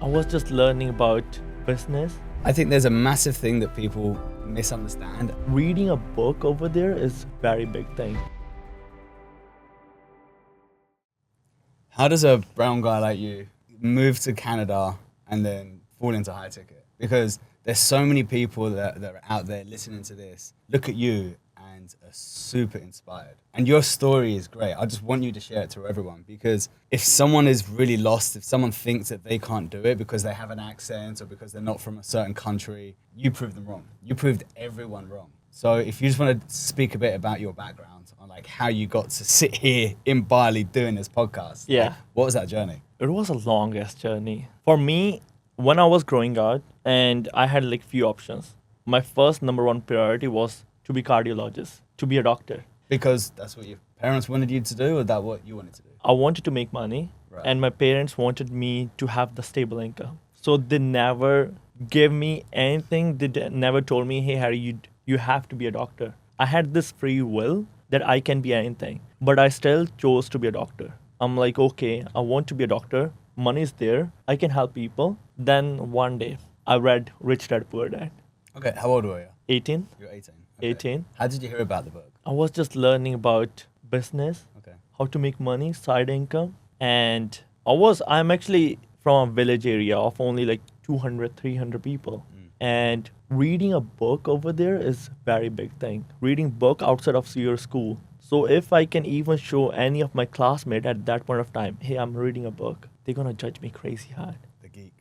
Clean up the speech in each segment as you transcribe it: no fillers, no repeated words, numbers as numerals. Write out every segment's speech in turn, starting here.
I was just learning about business. I think there's a massive thing that people misunderstand. Reading a book over there is a very big thing. How does a brown guy like you move to Canada and then fall into high ticket? Because there's so many people that are out there listening to this, look at you and are super inspired. And your story is great. I just want you to share it to everyone, because if someone is really lost, if someone thinks that they can't do it because they have an accent or because they're not from a certain country, you proved them wrong. You proved everyone wrong. So if you just want to speak a bit about your background on like how you got to sit here in Bali doing this podcast. Yeah. Like, what was that journey? It was a longest journey. For me, when I was growing up and I had like few options, my first number one priority was to be cardiologist, to be a doctor. Because that's what your parents wanted you to do, or that what you wanted to do? I wanted to make money, Right. and my parents wanted me to have the stable income. So they never gave me anything. Never told me, hey, Harry, you have to be a doctor. I had this free will that I can be anything, but I still chose to be a doctor. I'm like, okay, I want to be a doctor. Money is there. I can help people. Then one day, I read Rich Dad Poor Dad. Okay, how old were you? 18. You're 18. Okay. 18. How did you hear about the book? I was just learning about business, Okay. how to make money, side income. And I'm actually from a village area of only like 200, 300 people. And reading a book over there is very big thing. Reading book outside of your school. So if I can even show any of my classmates at that point of time, hey, I'm reading a book, they're gonna judge me crazy hard. The geek.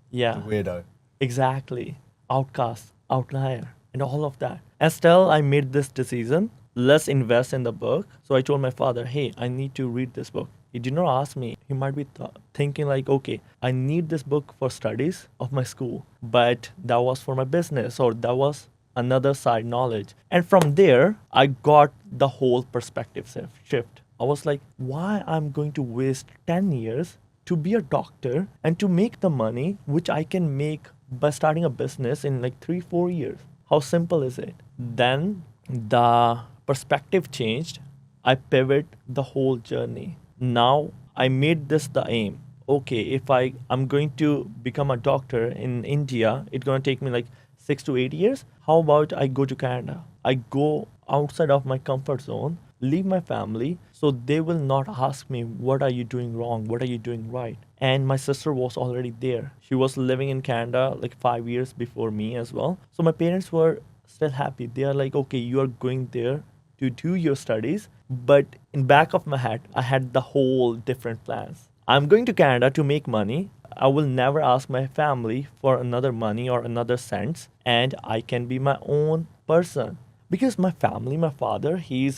Yeah. The weirdo. Exactly. Outcast, outlier, and all of that. And still, I made this decision. Let's invest in the book. So I told my father, hey, I need to read this book. He did not ask me. He might be thinking like, okay, I need this book for studies of my school. But that was for my business, or that was another side knowledge. And from there, I got the whole perspective shift. I was like, why I'm going to waste 10 years to be a doctor and to make the money which I can make by starting a business in like 3-4 years. How simple is it? Then the perspective changed. I pivot the whole journey. Now I made this the aim. Okay, if I'm going to become a doctor in India, it's going to take me like 6 to 8 years. How about I go to Canada? I go outside of my comfort zone, leave my family, so they will not ask me, what are you doing wrong? What are you doing right? And my sister was already there. She was living in Canada like 5 years before me as well. So my parents were still happy. They are like, okay, you are going there to do your studies. But in back of my head, I had the whole different plans. I'm going to Canada to make money. I will never ask my family for another money or another cents. And I can be my own person. Because my family, my father, he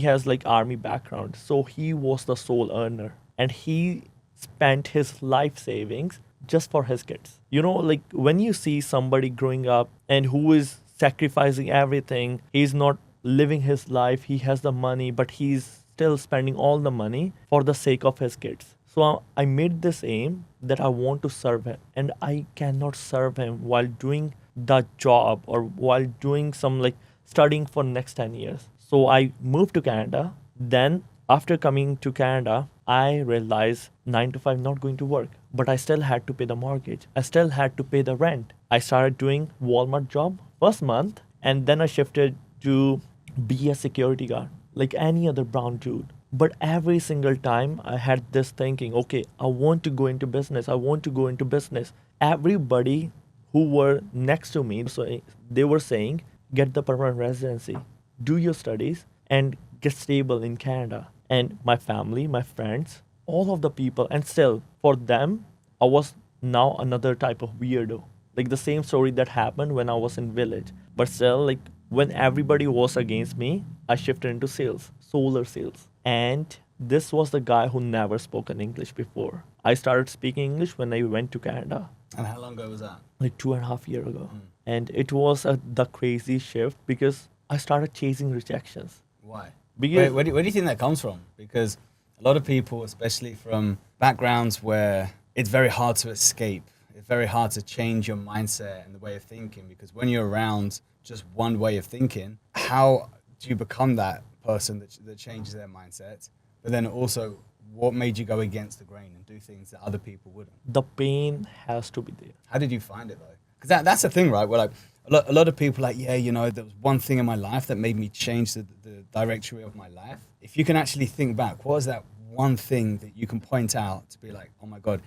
has like army background. So he was the sole earner. And he spent his life savings just for his kids. You know, like when you see somebody growing up and who is sacrificing everything, he's not living his life, he has the money, but he's still spending all the money for the sake of his kids. So I made this aim that I want to serve him, and I cannot serve him while doing the job or while doing some like studying for next 10 years. So I moved to Canada. Then after coming to Canada, I realized 9 to 5 not going to work, but I still had to pay the mortgage. I still had to pay the rent. I started doing Walmart job first month, and then I shifted to be a security guard like any other brown dude. But every single time I had this thinking, okay, I want to go into business. I want to go into business. Everybody who were next to me, so they were saying, get the permanent residency, do your studies, and get stable in Canada. And my family, my friends, all of the people, and still for them, I was now another type of weirdo. Like the same story that happened when I was in village. But still, like when everybody was against me, I shifted into sales, solar sales. And this was the guy who never spoken English before. I started speaking English when I went to Canada. And how long ago was that? Like 2.5 years ago. And it was the crazy shift because I started chasing rejections. Why? Because Where do you think that comes from? Because a lot of people, especially from backgrounds where it's very hard to escape, it's very hard to change your mindset and the way of thinking, because when you're around just one way of thinking, how do you become that person that changes their mindset? But then also, what made you go against the grain and do things that other people wouldn't? The pain has to be there. How did you find it though? Because that's the thing, right? Where like a lot of people are like, yeah, you know, there was one thing in my life that made me change the directory of my life. If you can actually think back, what was that one thing that you can point out to be like, oh my God,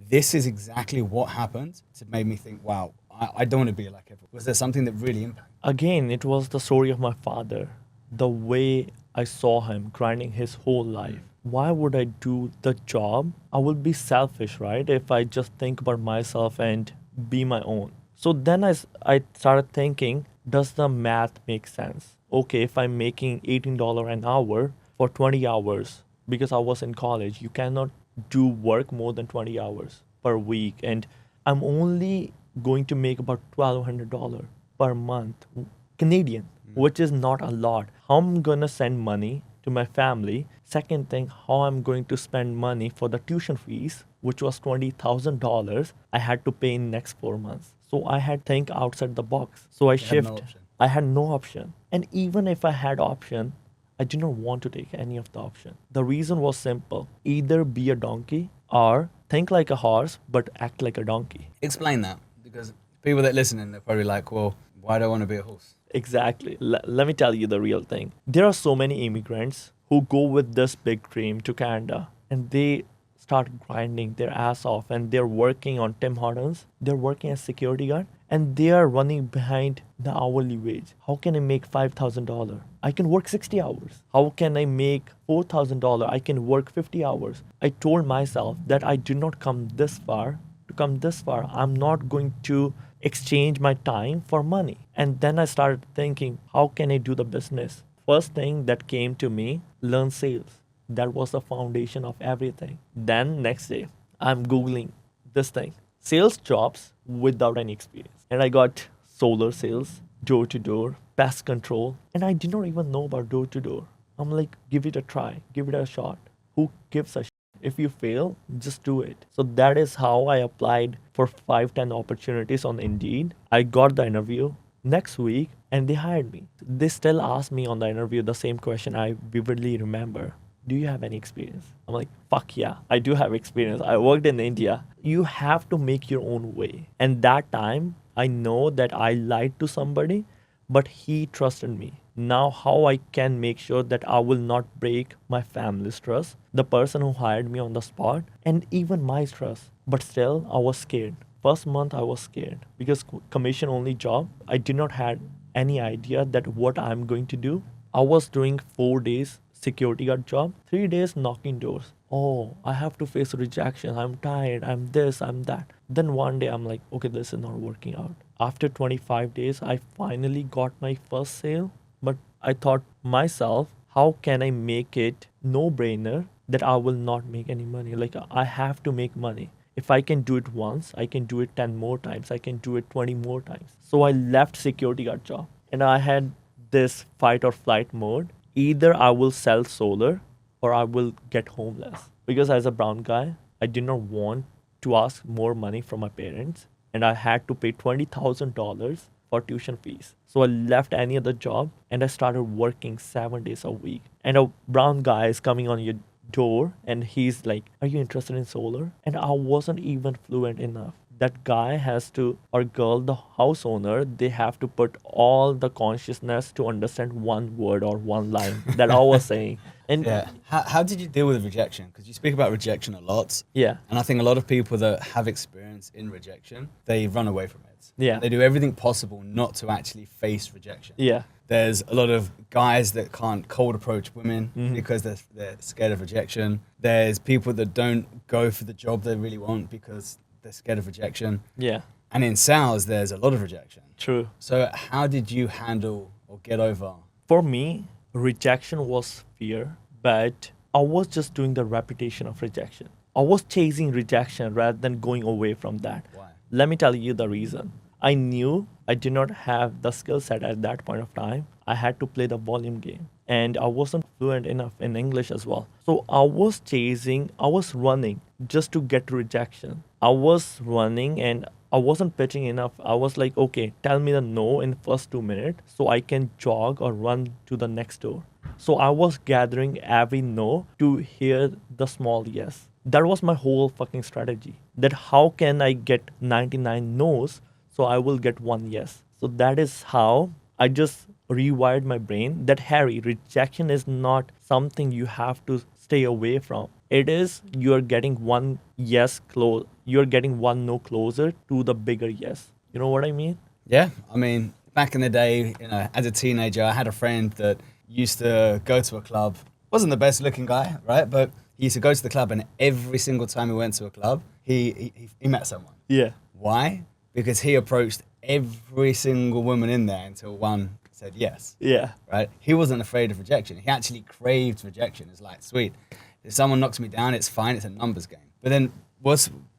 this is exactly what happened to make me think, wow, I don't want to be like everyone. Was there something that really impacted? Again, it was the story of my father. The way I saw him grinding his whole life. Why would I do the job? I would be selfish, right? If I just think about myself and be my own. So then I started thinking, does the math make sense? Okay, if I'm making $18 an hour for 20 hours, because I was in college, you cannot do work more than 20 hours per week. And I'm only going to make about $1,200 per month Canadian, which is not a lot. How I'm gonna send money to my family? Second thing, how I'm going to spend money for the tuition fees, which was $20,000 I had to pay in next 4 months. So I had to think outside the box. So I had no shift. option. I had no option. And even if I had option, I did not want to take any of the option. The reason was simple. Either be a donkey or think like a horse but act like a donkey. Explain that, because people that listening, they're probably like, well, why do I want to be a horse? Exactly. Let me tell you the real thing. There are so many immigrants who go with this big dream to Canada and they start grinding their ass off and they're working on Tim Hortons. They're working as security guard and they are running behind the hourly wage. How can I make $5,000? I can work 60 hours. How can I make $4,000? I can work 50 hours. I told myself that I did not come this far. To come this far, I'm not going to exchange my time for money. And then I started thinking, how can I do the business? First thing that came to me, learn sales. That was the foundation of everything. Then next day, I'm Googling this thing, sales jobs without any experience. And I got solar sales, door to door, pest control. And I did not even know about door to door. I'm like, give it a try, give it a shot. Who gives a shit? If you fail, just do it. So that is how I applied for 5-10 opportunities on Indeed. I got the interview next week and they hired me. They still ask me on the interview the same question I vividly remember. Do you have any experience? I'm like, fuck yeah, I do have experience. I worked in India. You have to make your own way. And that time, I know that I lied to somebody, but he trusted me. Now, how I can make sure that I will not break my family's trust, the person who hired me on the spot, and even my trust. But still, I was scared. First month, I was scared because commission only job. I did not have any idea that what I'm going to do. I was doing 4 days security guard job, 3 days knocking doors. Oh, I have to face rejection. I'm tired. I'm this, I'm that. Then one day I'm like, okay, this is not working out. After 25 days, I finally got my first sale. But I thought myself, how can I make it no brainer that I will not make any money? Like I have to make money. If I can do it once, I can do it 10 more times. I can do it 20 more times. So I left security guard job and I had this fight or flight mode. Either I will sell solar or I will get homeless. Because as a brown guy, I did not want to ask more money from my parents. And I had to pay $20,000 for tuition fees. So I left any other job and I started working 7 days a week. And a brown guy is coming on your door and he's like, are you interested in solar? And I wasn't even fluent enough. That guy has to, or girl, the house owner, they have to put all the consciousness to understand one word or one line that I was saying. And Yeah. How did you deal with rejection? Because you speak about rejection a lot. yeah, And I think a lot of people that have experience in rejection, they run away from it. Yeah. They do everything possible not to actually face rejection. yeah, There's a lot of guys that can't cold approach women Mhm. because they're scared of rejection. There's people that don't go for the job they really want because they're scared of rejection. yeah, And in sales, there's a lot of rejection. true. So how did you handle or get over? For me, rejection was fear, but I was just doing the repetition of rejection. I was chasing rejection rather than going away from that. Why? Let me tell you the reason. I knew I did not have the skill set at that point of time. I had to play the volume game. And I wasn't fluent enough in English as well. So I was running just to get rejection. I was running and I wasn't pitching enough. I was like, okay, tell me the no in first 2 minutes so I can jog or run to the next door. So I was gathering every no to hear the small yes. That was my whole fucking strategy. That how can I get 99 no's so I will get one yes. So that is how I just rewired my brain that Harry, rejection is not something you have to stay away from. It is you're getting one yes close, you're getting one no closer to the bigger yes. You know what I mean? Yeah, I mean, back in the day, as a teenager, I had a friend that used to go to a club. Wasn't the best looking guy, right? But he used to go to the club, and every single time he went to a club, he met someone. Yeah. Why? Because he approached every single woman in there until one said yes. Yeah. Right? He wasn't afraid of rejection. He actually craved rejection. It's like, sweet, if someone knocks me down, it's fine. It's a numbers game. But then,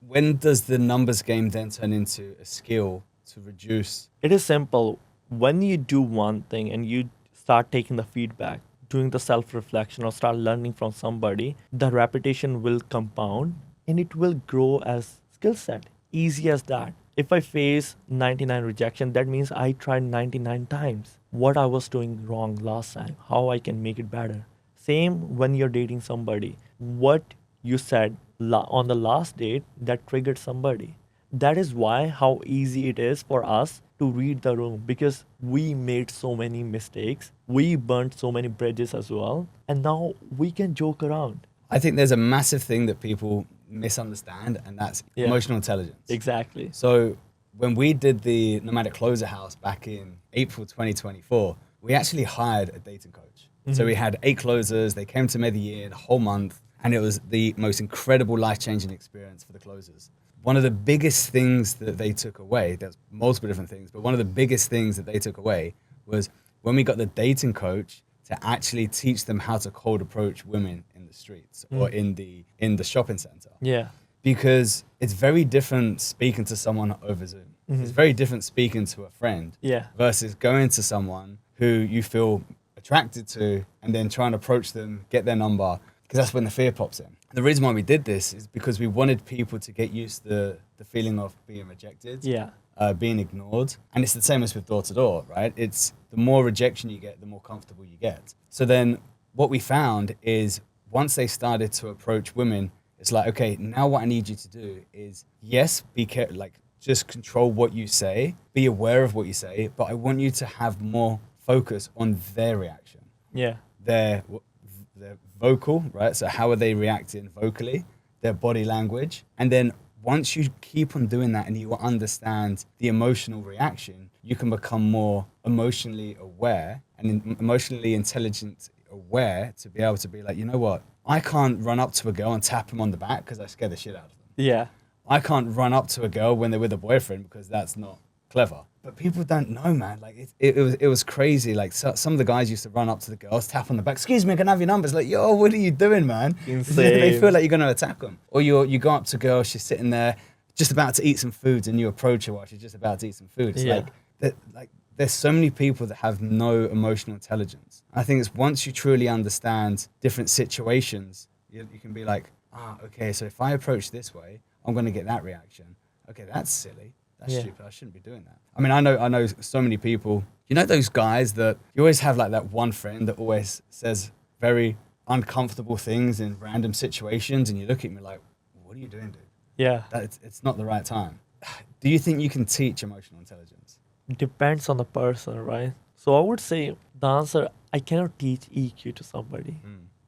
when does the numbers game then turn into a skill to reduce? It is simple. When you do one thing and you start taking the feedback, doing the self reflection, or start learning from somebody, the repetition will compound and it will grow as skill set. Easy as that. If I face 99 rejection, that means I tried 99 times what I was doing wrong last time, how I can make it better. Same when you're dating somebody. What you said on the last date that triggered somebody. That is why how easy it is for us to read the room, because we made so many mistakes. We burnt so many bridges as well. And now we can joke around. I think there's a massive thing that people misunderstand, and that's Yeah. emotional intelligence. Exactly. So when we did the Nomadic Closer House back in April 2024, we actually hired a dating coach. So we had 8 closers. They came to Medellin a whole month, and it was the most incredible life-changing experience for the closers. One of the biggest things that they took away, there's multiple different things, but one of the biggest things that they took away was when we got the dating coach to actually teach them how to cold approach women in the streets or in the shopping center. Yeah. Because it's very different speaking to someone over Zoom. It's very different speaking to a friend Yeah. versus going to someone who you feel attracted to and then trying to approach them, get their number, because that's when the fear pops in. The reason why we did this is because we wanted people to get used to the feeling of being rejected, Yeah. being ignored. And it's the same as with door to door, right? It's the more rejection you get, the more comfortable you get. So then what we found is once they started to approach women, it's like, okay, now what I need you to do is, yes, be careful, like just control what you say, be aware of what you say, but I want you to have more focus on their reaction, Yeah. their vocal, right? So how are they reacting vocally, their body language. And then once you keep on doing that and you understand the emotional reaction, you can become more emotionally aware and emotionally intelligent aware to be able to be like, you know what? I can't run up to a girl and tap them on the back because I scare the shit out of them. Yeah. I can't run up to a girl when they're with a boyfriend because that's not clever. But people don't know, man. Like it was crazy. Like some of the guys used to run up to the girls, tap on the back. Excuse me, can I have your numbers? Like, yo, what are you doing, man? Insane. They feel like you're gonna attack them. Or you go up to a girl, she's sitting there, just about to eat some food, and you approach her while she's just about to eat some food. It's Yeah. like there's so many people that have no emotional intelligence. I think it's once you truly understand different situations, you can be like, okay, so if I approach this way, I'm gonna get that reaction. Okay, that's silly. That's Yeah. stupid. I shouldn't be doing that. I mean, I know so many people. You know those guys that you always have like that one friend that always says very uncomfortable things in random situations, and you look at me like, what are you doing, dude? Yeah. It's not the right time. Do you think you can teach emotional intelligence? Depends on the person, right? So I would say the answer, I cannot teach EQ to somebody.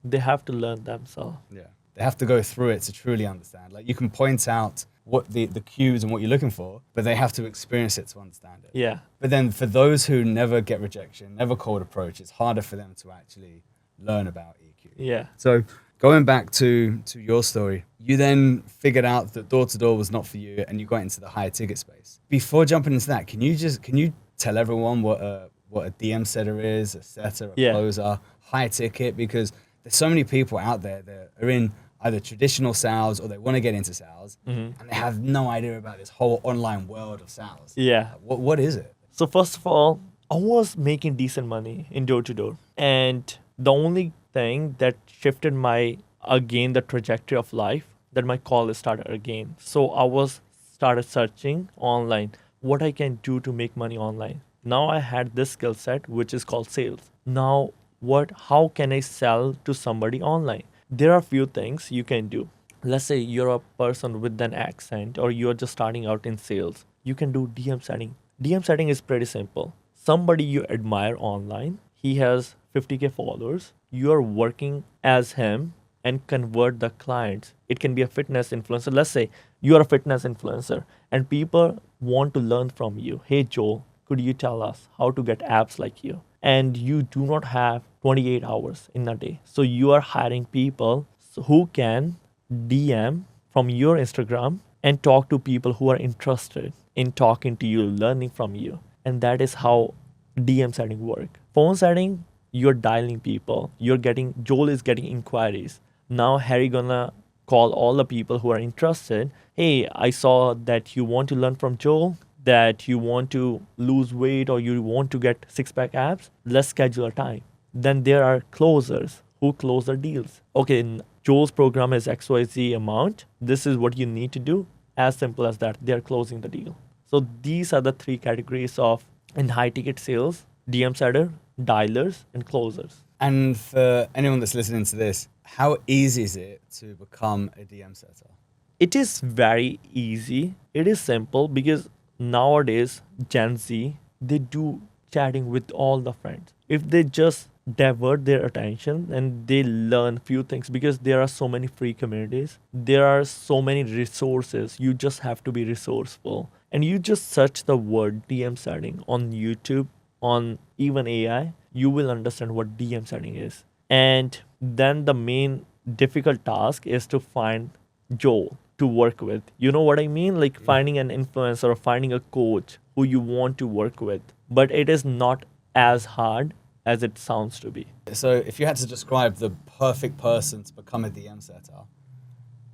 They have to learn themselves. Yeah. They have to go through it to truly understand. Like you can point out what the cues and what you're looking for, but they have to experience it to understand it. Yeah. But then for those who never get rejection, never cold approach, it's harder for them to actually learn about EQ. Yeah. So going back to your story, you then figured out that door to door was not for you and you got into the higher ticket space. Before jumping into that, can you tell everyone what a DM setter is, a setter, a closer, high ticket? Because there's so many people out there that are in either traditional sales or they want to get into sales and they have no idea about this whole online world of sales. Yeah. What is it? So first of all, I was making decent money in door to door. And the only thing that shifted the trajectory of life, that my call started again. So I started searching online what I can do to make money online. Now I had this skill set, which is called sales. Now how can I sell to somebody online? There are few things you can do. Let's say you're a person with an accent or you're just starting out in sales. You can do DM setting. DM setting is pretty simple. Somebody you admire online, he has 50K followers. You're working as him and convert the clients. It can be a fitness influencer. Let's say you are a fitness influencer and people want to learn from you. Hey, Joel, could you tell us how to get abs like you? And you do not have 28 hours in a day. So you are hiring people who can DM from your Instagram and talk to people who are interested in talking to you, learning from you. And that is how DM setting work. Phone setting, you're dialing people. Joel is getting inquiries. Now Harry gonna call all the people who are interested. Hey, I saw that you want to learn from Joel, that you want to lose weight or you want to get six-pack abs. Let's schedule a time. Then there are closers who close the deals. Okay, Joel's program is XYZ amount. This is what you need to do. As simple as that. They're closing the deal. So these are the three categories of in high ticket sales: DM setter, dialers, and closers. And for anyone that's listening to this, how easy is it to become a DM setter? It is very easy. It is simple because nowadays Gen Z, they do chatting with all the friends. If they just divert their attention and they learn few things, because there are so many free communities, there are so many resources. You just have to be resourceful and you just search the word DM setting on YouTube, on even AI, you will understand what DM setting is. And then the main difficult task is to find Joel to work with. You know what I mean? Like finding an influencer or finding a coach who you want to work with. But it is not as hard as it sounds to be. So if you had to describe the perfect person to become a DM setter,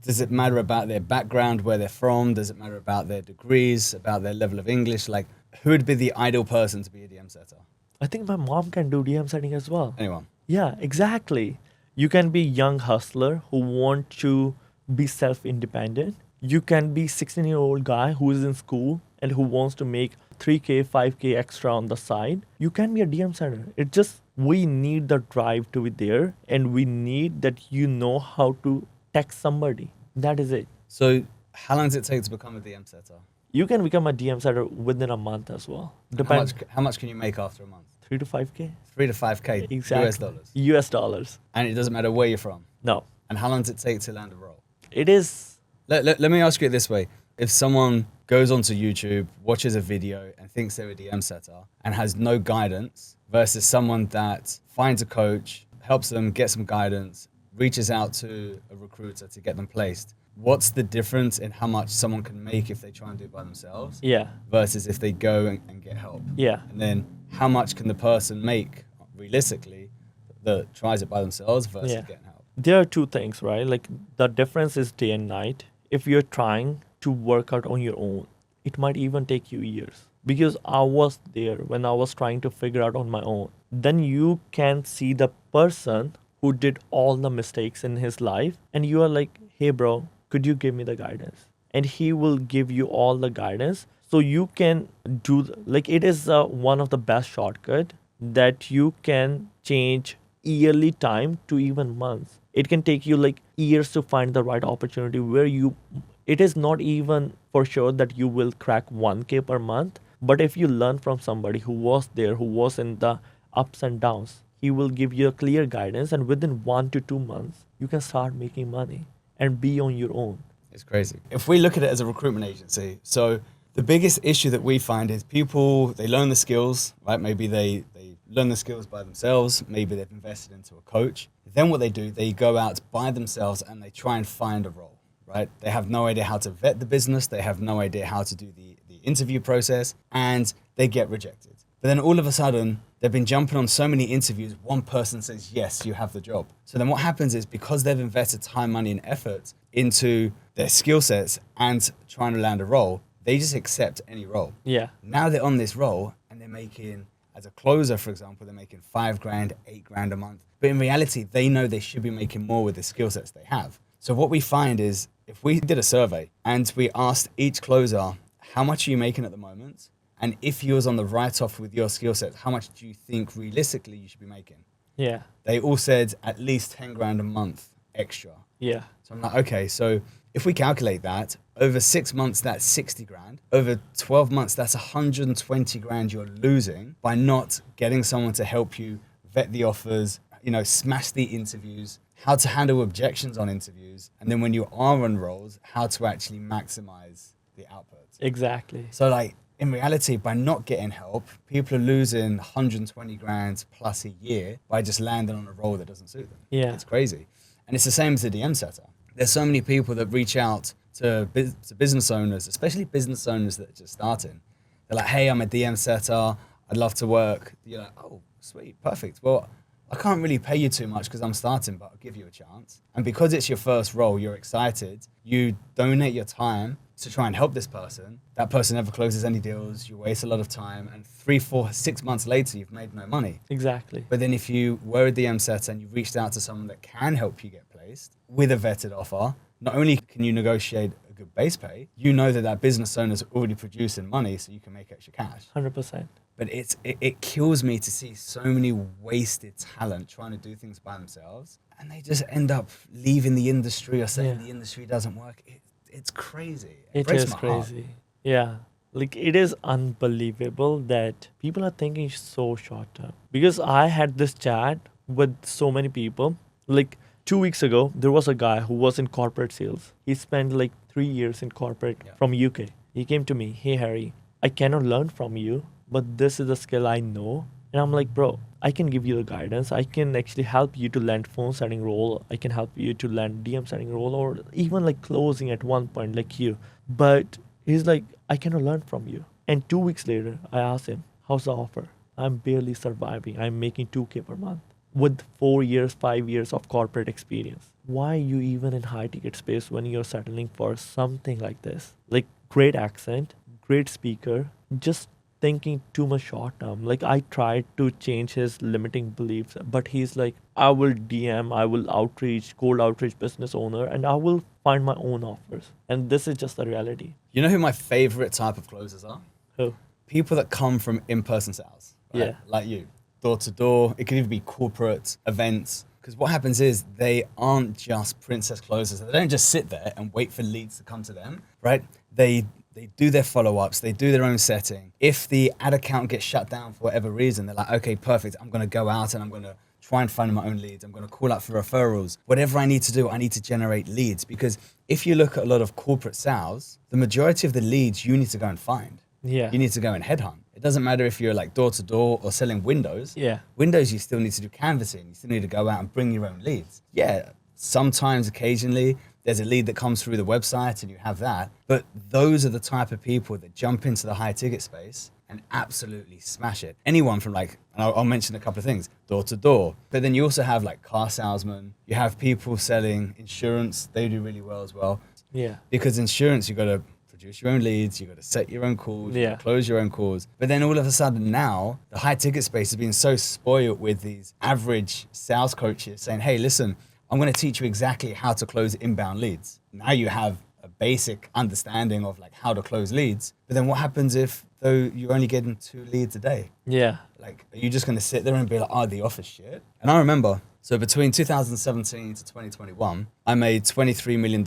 does it matter about their background, where they're from? Does it matter about their degrees, about their level of English? Like, who would be the ideal person to be a DM setter? I think my mom can do DM setting as well. Anyone? Yeah, exactly. You can be young hustler who want to be self-independent. You can be 16-year-old guy who is in school and who wants to make 3K, 5K extra on the side. You can be a DM setter. It just, we need the drive to be there and we need that you know how to text somebody. That is it. So how long does it take to become a DM setter? You can become a DM setter within a month as well. How much can you make after a month? 3 to 5K. 3 to 5K Exactly. US dollars. US dollars. And it doesn't matter where you're from. No. And how long does it take to land a role? It is. Let me ask you it this way. If someone goes onto YouTube, watches a video and thinks they're a DM setter and has no guidance versus someone that finds a coach, helps them get some guidance, reaches out to a recruiter to get them placed, what's the difference in how much someone can make if they try and do it by themselves Yeah. versus if they go and get help? Yeah. And then how much can the person make realistically that tries it by themselves versus Yeah. getting help? There are two things, right? Like the difference is day and night. If you're trying to work out on your own, it might even take you years. Because I was there when I was trying to figure out on my own. Then you can see the person who did all the mistakes in his life and you are like, hey bro, could you give me the guidance? And he will give you all the guidance. So you can do, like it is one of the best shortcut that you can change yearly time to even months. It can take you like years to find the right opportunity where it is not even for sure that you will crack 1K per month. But if you learn from somebody who was there, who was in the ups and downs, he will give you a clear guidance. And within 1 to 2 months, you can start making money and be on your own. It's crazy. If we look at it as a recruitment agency, so the biggest issue that we find is people, they learn the skills, right? Maybe they learn the skills by themselves. Maybe they've invested into a coach. Then what they do, they go out by themselves and they try and find a role, right? They have no idea how to vet the business. They have no idea how to do the interview process and they get rejected. But then all of a sudden, they've been jumping on so many interviews. One person says, yes, you have the job. So then what happens is because they've invested time, money, and effort into their skill sets and trying to land a role, they just accept any role. Yeah. Now they're on this role and they're making, as a closer, for example, they're making $5 grand, $8 grand a month. But in reality, they know they should be making more with the skill sets they have. So what we find is if we did a survey and we asked each closer, how much are you making at the moment? And if you was on the write-off with your skill set, how much do you think realistically you should be making? Yeah. They all said at least 10 grand a month extra. Yeah. So I'm like, okay, so if we calculate that, over 6 months, that's 60 grand. Over 12 months, that's 120 grand you're losing by not getting someone to help you vet the offers, smash the interviews, how to handle objections on interviews. And then when you are on roles, how to actually maximize the output. Exactly. So like in reality, by not getting help, people are losing 120 grand plus a year by just landing on a role that doesn't suit them. Yeah. It's crazy. And it's the same as the DM setter. There's so many people that reach out to business owners, especially business owners that are just starting. They're like, hey, I'm a DM setter. I'd love to work. You're like, oh, sweet, perfect. Well, I can't really pay you too much because I'm starting, but I'll give you a chance. And because it's your first role, you're excited. You donate your time to try and help this person. That person never closes any deals. You waste a lot of time. And 3, 4, 6 months later, you've made no money. Exactly. But then if you were a DM setter and you reached out to someone that can help you get placed with a vetted offer, not only can you negotiate a good base pay, you know that business owner's already producing money so you can make extra cash. 100%. But it kills me to see so many wasted talent trying to do things by themselves, and they just end up leaving the industry or saying the industry doesn't work. It's crazy. It breaks is my heart. crazy. Yeah. Like, it is unbelievable that people are thinking so short term. Because I had this chat with so many people. Like, 2 weeks ago, there was a guy who was in corporate sales. He spent like 3 years in corporate from UK. He came to me, hey, Harry, I cannot learn from you, but this is a skill I know. And I'm like, bro, I can give you the guidance. I can actually help you to land phone setting role. I can help you to land DM setting role, or even like closing at one point like you. But he's like, I cannot learn from you. And 2 weeks later, I asked him, how's the offer? I'm barely surviving. I'm making 2K per month with 4 years, 5 years of corporate experience. Why are you even in high ticket space when you're settling for something like this? Like, great accent, great speaker, just thinking too much short term. Like, I tried to change his limiting beliefs, but he's like, I will DM, I will outreach, cold outreach business owner, and I will find my own offers. And this is just the reality. You know who my favorite type of closers are? Who? People that come from in-person sales. Right? Yeah. Like you. Door to door. It could even be corporate events. Because what happens is they aren't just princess closers. They don't just sit there and wait for leads to come to them, right? They do their follow-ups. They do their own setting. If the ad account gets shut down for whatever reason, they're like, okay, perfect. I'm going to go out and I'm going to try and find my own leads. I'm going to call up for referrals. Whatever I need to do, I need to generate leads. Because if you look at a lot of corporate sales, the majority of the leads you need to go and find. Yeah. You need to go and headhunt. It doesn't matter if you're like door to door or selling windows. Yeah. Windows, you still need to do canvassing. You still need to go out and bring your own leads. Yeah, sometimes, occasionally, there's a lead that comes through the website and you have that. But those are the type of people that jump into the high ticket space and absolutely smash it. Anyone from like, and I'll mention a couple of things, door to door. But then you also have like car salesmen. You have people selling insurance. They do really well as well. Yeah. Because insurance, you got to produce your own leads, you got to set your own calls, you gotta close your own calls. But then all of a sudden now, the high ticket space has been so spoiled with these average sales coaches saying, hey, listen, I'm going to teach you exactly how to close inbound leads. Now you have a basic understanding of like how to close leads. But then what happens if though you're only getting 2 leads a day? Yeah. Like, are you just going to sit there and be like, oh, the office shit? And I remember, so between 2017 to 2021, I made $23 million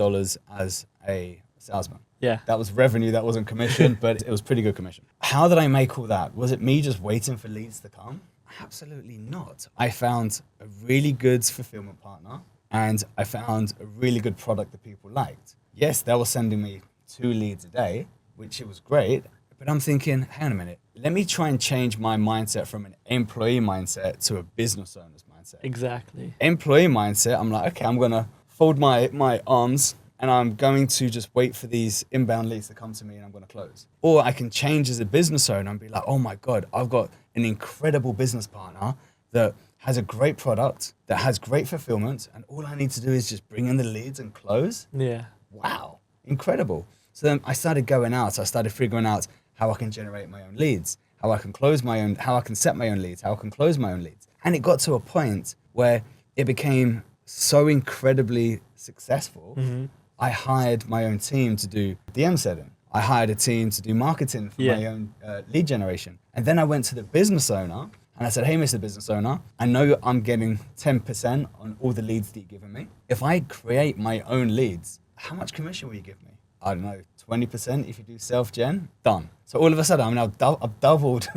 as a salesman. Yeah. That was revenue, that wasn't commission, but it was pretty good commission. How did I make all that? Was it me just waiting for leads to come? Absolutely not. I found a really good fulfillment partner and I found a really good product that people liked. Yes, they were sending me 2 leads a day, which it was great, but I'm thinking, hang on a minute, let me try and change my mindset from an employee mindset to a business owner's mindset. Exactly. Employee mindset, I'm like, okay, I'm going to fold my arms and I'm going to just wait for these inbound leads to come to me and I'm going to close. Or I can change as a business owner and be like, oh my God, I've got an incredible business partner that has a great product, that has great fulfillment, and all I need to do is just bring in the leads and close. Yeah. Wow, incredible. So then I started going out. I started figuring out how I can generate my own leads, how I can close my own, how I can set my own leads, how I can close my own leads. And it got to a point where it became so incredibly successful. Mm-hmm. I hired my own team to do DM setting. I hired a team to do marketing for my own lead generation. And then I went to the business owner And I said, hey, Mr. Business Owner, I know I'm getting 10% on all the leads that you're giving me. If I create my own leads, how much commission will you give me? I don't know, 20% if you do self-gen, done. So all of a sudden, I've doubled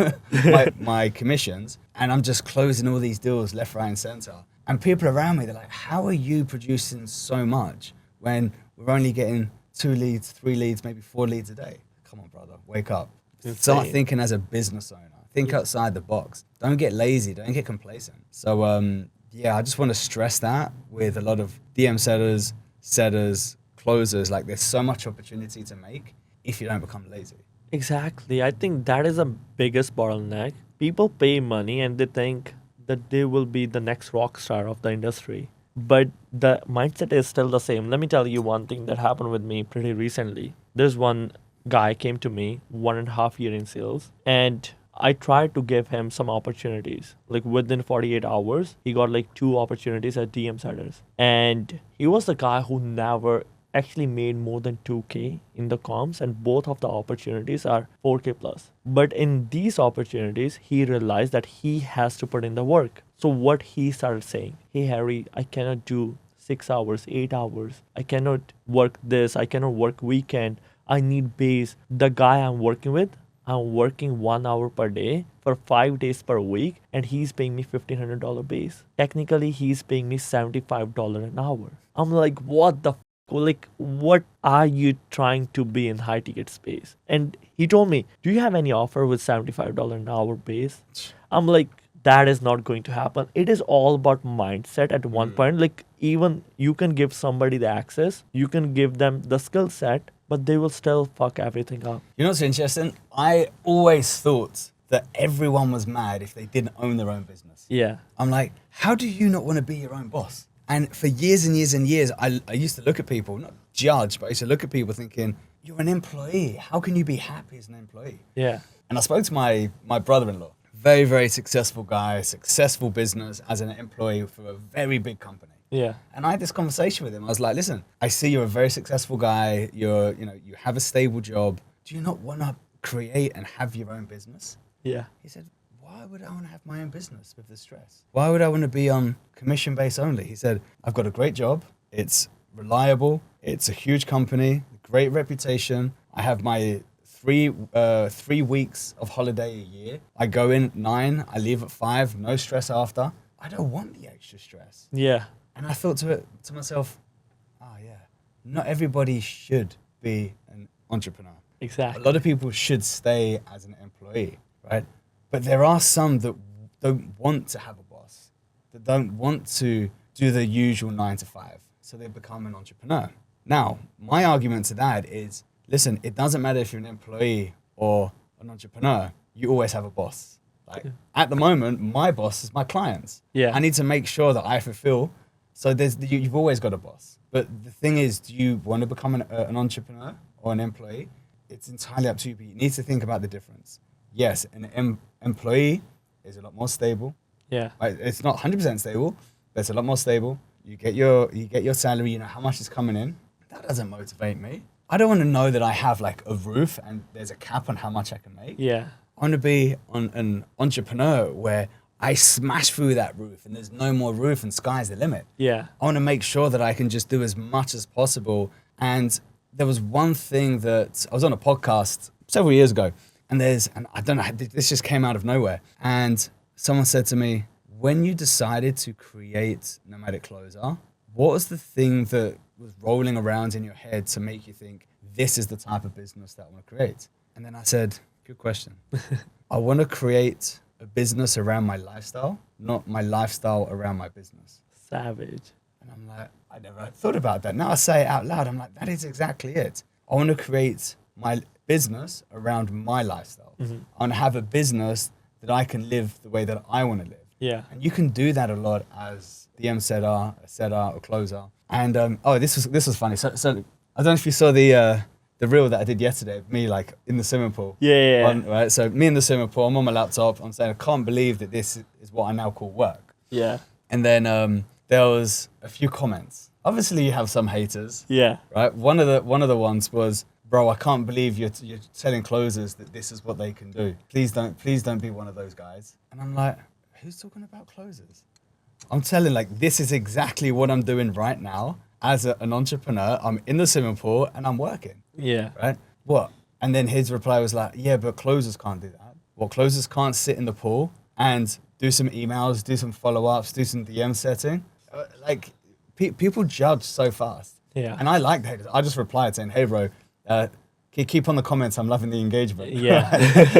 my commissions, and I'm just closing all these deals left, right, and center. And people around me, they're like, how are you producing so much when we're only getting 2 leads, 3 leads, maybe 4 leads a day? Come on, brother, wake up. Start thinking as a business owner. Think outside the box. Don't get lazy. Don't get complacent. So, I just want to stress that with a lot of DM setters, closers. Like, there's so much opportunity to make if you don't become lazy. Exactly. I think that is the biggest bottleneck. People pay money and they think that they will be the next rock star of the industry. But the mindset is still the same. Let me tell you one thing that happened with me pretty recently. There's one guy came to me 1.5 year in sales, and I tried to give him some opportunities. Like within 48 hours, he got like 2 opportunities at DM setters. And he was the guy who never actually made more than 2K in the comms, and both of the opportunities are 4K plus. But in these opportunities, he realized that he has to put in the work. So what he started saying, hey Harry, I cannot do 6 hours, 8 hours. I cannot work this. I cannot work weekend. I need base. The guy I'm working with, I'm working 1 hour per day for 5 days per week, and he's paying me $1,500 base. Technically, he's paying me $75 an hour. I'm like, what the f-? Like, what are you trying to be in high ticket space? And he told me, do you have any offer with $75 an hour base? I'm like, that is not going to happen. It is all about mindset at one point. Like, even you can give somebody the access, you can give them the skill set, but they will still fuck everything up. You know what's interesting? I always thought that everyone was mad if they didn't own their own business. Yeah. I'm like, how do you not want to be your own boss? And for years and years and years, I used to look at people, not judge, but I used to look at people thinking, you're an employee. How can you be happy as an employee? Yeah. And I spoke to my brother-in-law, very, very successful guy, successful business as an employee for a very big company. Yeah. And I had this conversation with him. I was like, listen, I see you're a very successful guy. You have a stable job. Do you not want to create and have your own business? Yeah. He said, why would I want to have my own business with the stress? Why would I want to be on commission base only? He said, I've got a great job. It's reliable. It's a huge company, great reputation. I have my 3 weeks of holiday a year. I go in at 9, I leave at 5, no stress after. I don't want the extra stress. Yeah. And I thought to myself, oh yeah, not everybody should be an entrepreneur. Exactly. A lot of people should stay as an employee, right? But there are some that don't want to have a boss, that don't want to do the usual 9 to 5. So they become an entrepreneur. Now, my argument to that is, listen, it doesn't matter if you're an employee or an entrepreneur, you always have a boss. Like, at the moment, my boss is my clients. Yeah. I need to make sure that I fulfill. So you've always got a boss. But the thing is, do you want to become an entrepreneur or an employee? It's entirely up to you, but you need to think about the difference. Yes, an employee is a lot more stable. Yeah. Right? It's not 100% stable, but it's a lot more stable. You get your salary, you know how much is coming in. That doesn't motivate me. I don't want to know that I have like a roof and there's a cap on how much I can make. Yeah. I want to be an entrepreneur where I smash through that roof and there's no more roof and sky's the limit. Yeah. I want to make sure that I can just do as much as possible. And there was one thing that I was on a podcast several years ago, and I don't know, this just came out of nowhere. And someone said to me, when you decided to create Nomadic Closer, what was the thing that was rolling around in your head to make you think this is the type of business that I want to create? And then I said, good question. I want to create a business around my lifestyle, not my lifestyle around my business. Savage. And I'm like, I never thought about that. Now I say it out loud. I'm like, that is exactly it. I want to create my business around my lifestyle. Mm-hmm. I want to have a business that I can live the way that I want to live. Yeah. And you can do that a lot as DM setter, a setter, or closer. And this was funny. So I don't know if you saw the reel that I did yesterday of me like in the swimming pool. Yeah. Right. So me in the swimming pool. I'm on my laptop. I'm saying I can't believe that this is what I now call work. Yeah. And then there was a few comments. Obviously, you have some haters. Yeah. Right. One of the ones was, bro, I can't believe you're telling closers that this is what they can do. Please don't be one of those guys. And I'm like, who's talking about closers? I'm telling, like, this is exactly what I'm doing right now as an entrepreneur. I'm in the swimming pool and I'm working. Yeah. Right? What? And then his reply was like, yeah, but closers can't do that. Well, closers can't sit in the pool and do some emails, do some follow-ups, do some DM setting. Like, people judge so fast. Yeah. And I like that. I just replied saying, hey, bro, keep on the comments. I'm loving the engagement. Yeah.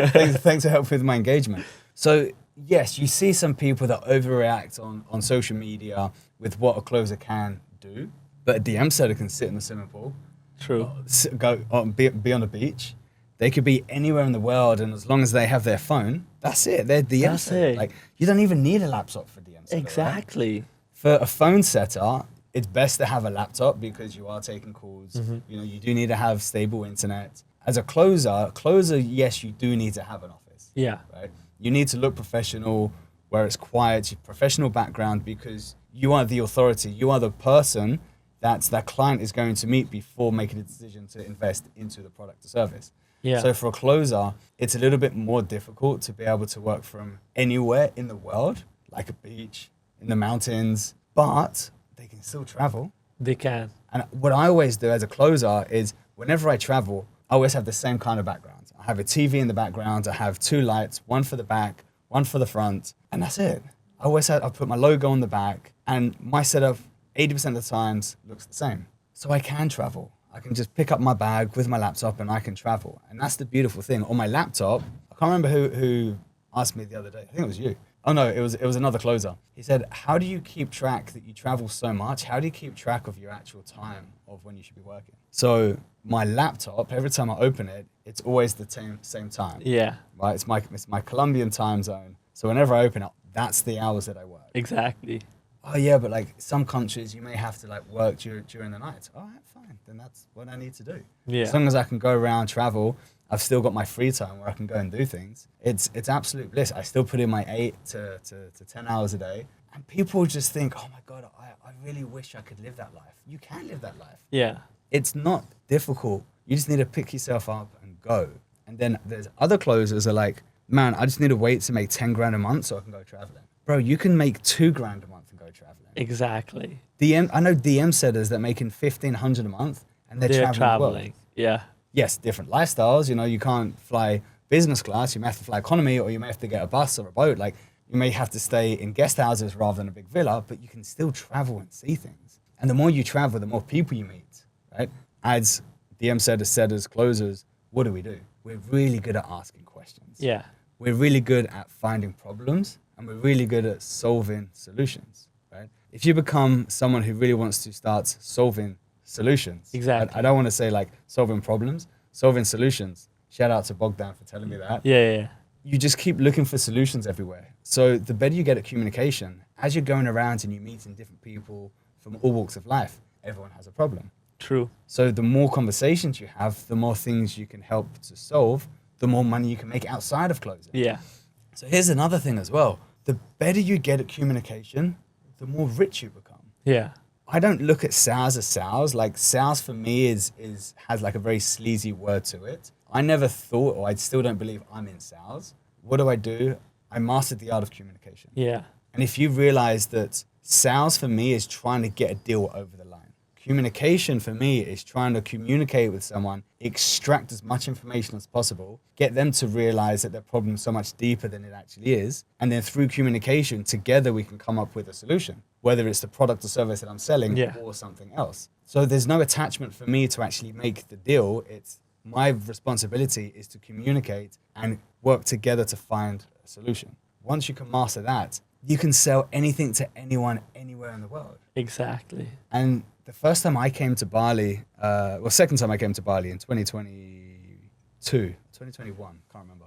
Thanks for helping with my engagement. So, yes, you see some people that overreact on social media with what a closer can do, but a DM setter can sit in the swimming pool, True. be on the beach. They could be anywhere in the world, and as long as they have their phone, that's it. They're DM That's setter. it. Like, you don't even need a laptop for DM setter. Right? Exactly. For a phone setter, it's best to have a laptop because you are taking calls. You know, you do need to have stable internet. As a closer, yes, you do need to have an office. Yeah. Right? You need to look professional, where it's quiet, professional background, because you are the authority. You are the person that client is going to meet before making a decision to invest into the product or service. Yeah. So for a closer, it's a little bit more difficult to be able to work from anywhere in the world, like a beach, in the mountains, but they can still travel. They can. And what I always do as a closer is whenever I travel, I always have the same kind of background. I have a TV in the background. I have 2 lights, one for the back, one for the front, and that's it. I put my logo on the back, and my setup 80% of the times looks the same. So I can travel. I can just pick up my bag with my laptop and I can travel. And that's the beautiful thing. On my laptop, I can't remember who asked me the other day. I think it was you. Oh no, it was another closer. He said, how do you keep track that you travel so much? How do you keep track of your actual time of when you should be working? So my laptop, every time I open it, it's always the same time. Yeah. Right? It's my Colombian time zone. So whenever I open it, that's the hours that I work. Exactly. Oh yeah, but like some countries you may have to like work during the night. All right, fine. Then that's what I need to do. Yeah. As long as I can go around, travel, I've still got my free time where I can go and do things. It's absolute bliss. I still put in my 8 to 10 hours a day. And people just think, oh my God, I really wish I could live that life. You can live that life. Yeah. It's not difficult. You just need to pick yourself up and go. And then there's other closers are like, man, I just need to wait to make 10 grand a month so I can go traveling. Bro, you can make 2 grand a month and go traveling. Exactly. I know DM setters that are making 1,500 a month and they're traveling. The world. Yeah. Yes, different lifestyles. You know, you can't fly business class. You may have to fly economy, or you may have to get a bus or a boat. Like, you may have to stay in guest houses rather than a big villa, but you can still travel and see things. And the more you travel, the more people you meet, right? As DM setters, closers, what do? We're really good at asking questions. Yeah. We're really good at finding problems, and we're really good at solving solutions, right? If you become someone who really wants to start solving solutions. Exactly. I don't want to say like solving problems, solving solutions. Shout out to Bogdan for telling me that. Yeah. You just keep looking for solutions everywhere. So the better you get at communication, as you're going around and you're meeting different people from all walks of life, everyone has a problem. True. So the more conversations you have, the more things you can help to solve, the more money you can make outside of closing. Yeah. So here's another thing as well. The better you get at communication, the more rich you become. Yeah. I don't look at sales as sales. Like, sales for me has like a very sleazy word to it. I never thought, or I still don't believe I'm in sales. What do? I mastered the art of communication. Yeah. And if you realize that sales for me is trying to get a deal over the line. Communication for me is trying to communicate with someone, extract as much information as possible, get them to realize that their problem is so much deeper than it actually is. And then through communication, together we can come up with a solution, whether it's the product or service that I'm selling or something else. So there's no attachment for me to actually make the deal. It's my responsibility is to communicate and work together to find a solution. Once you can master that, you can sell anything to anyone, anywhere in the world. Exactly. And the first time I came to Bali, second time I came to Bali in 2021, can't remember.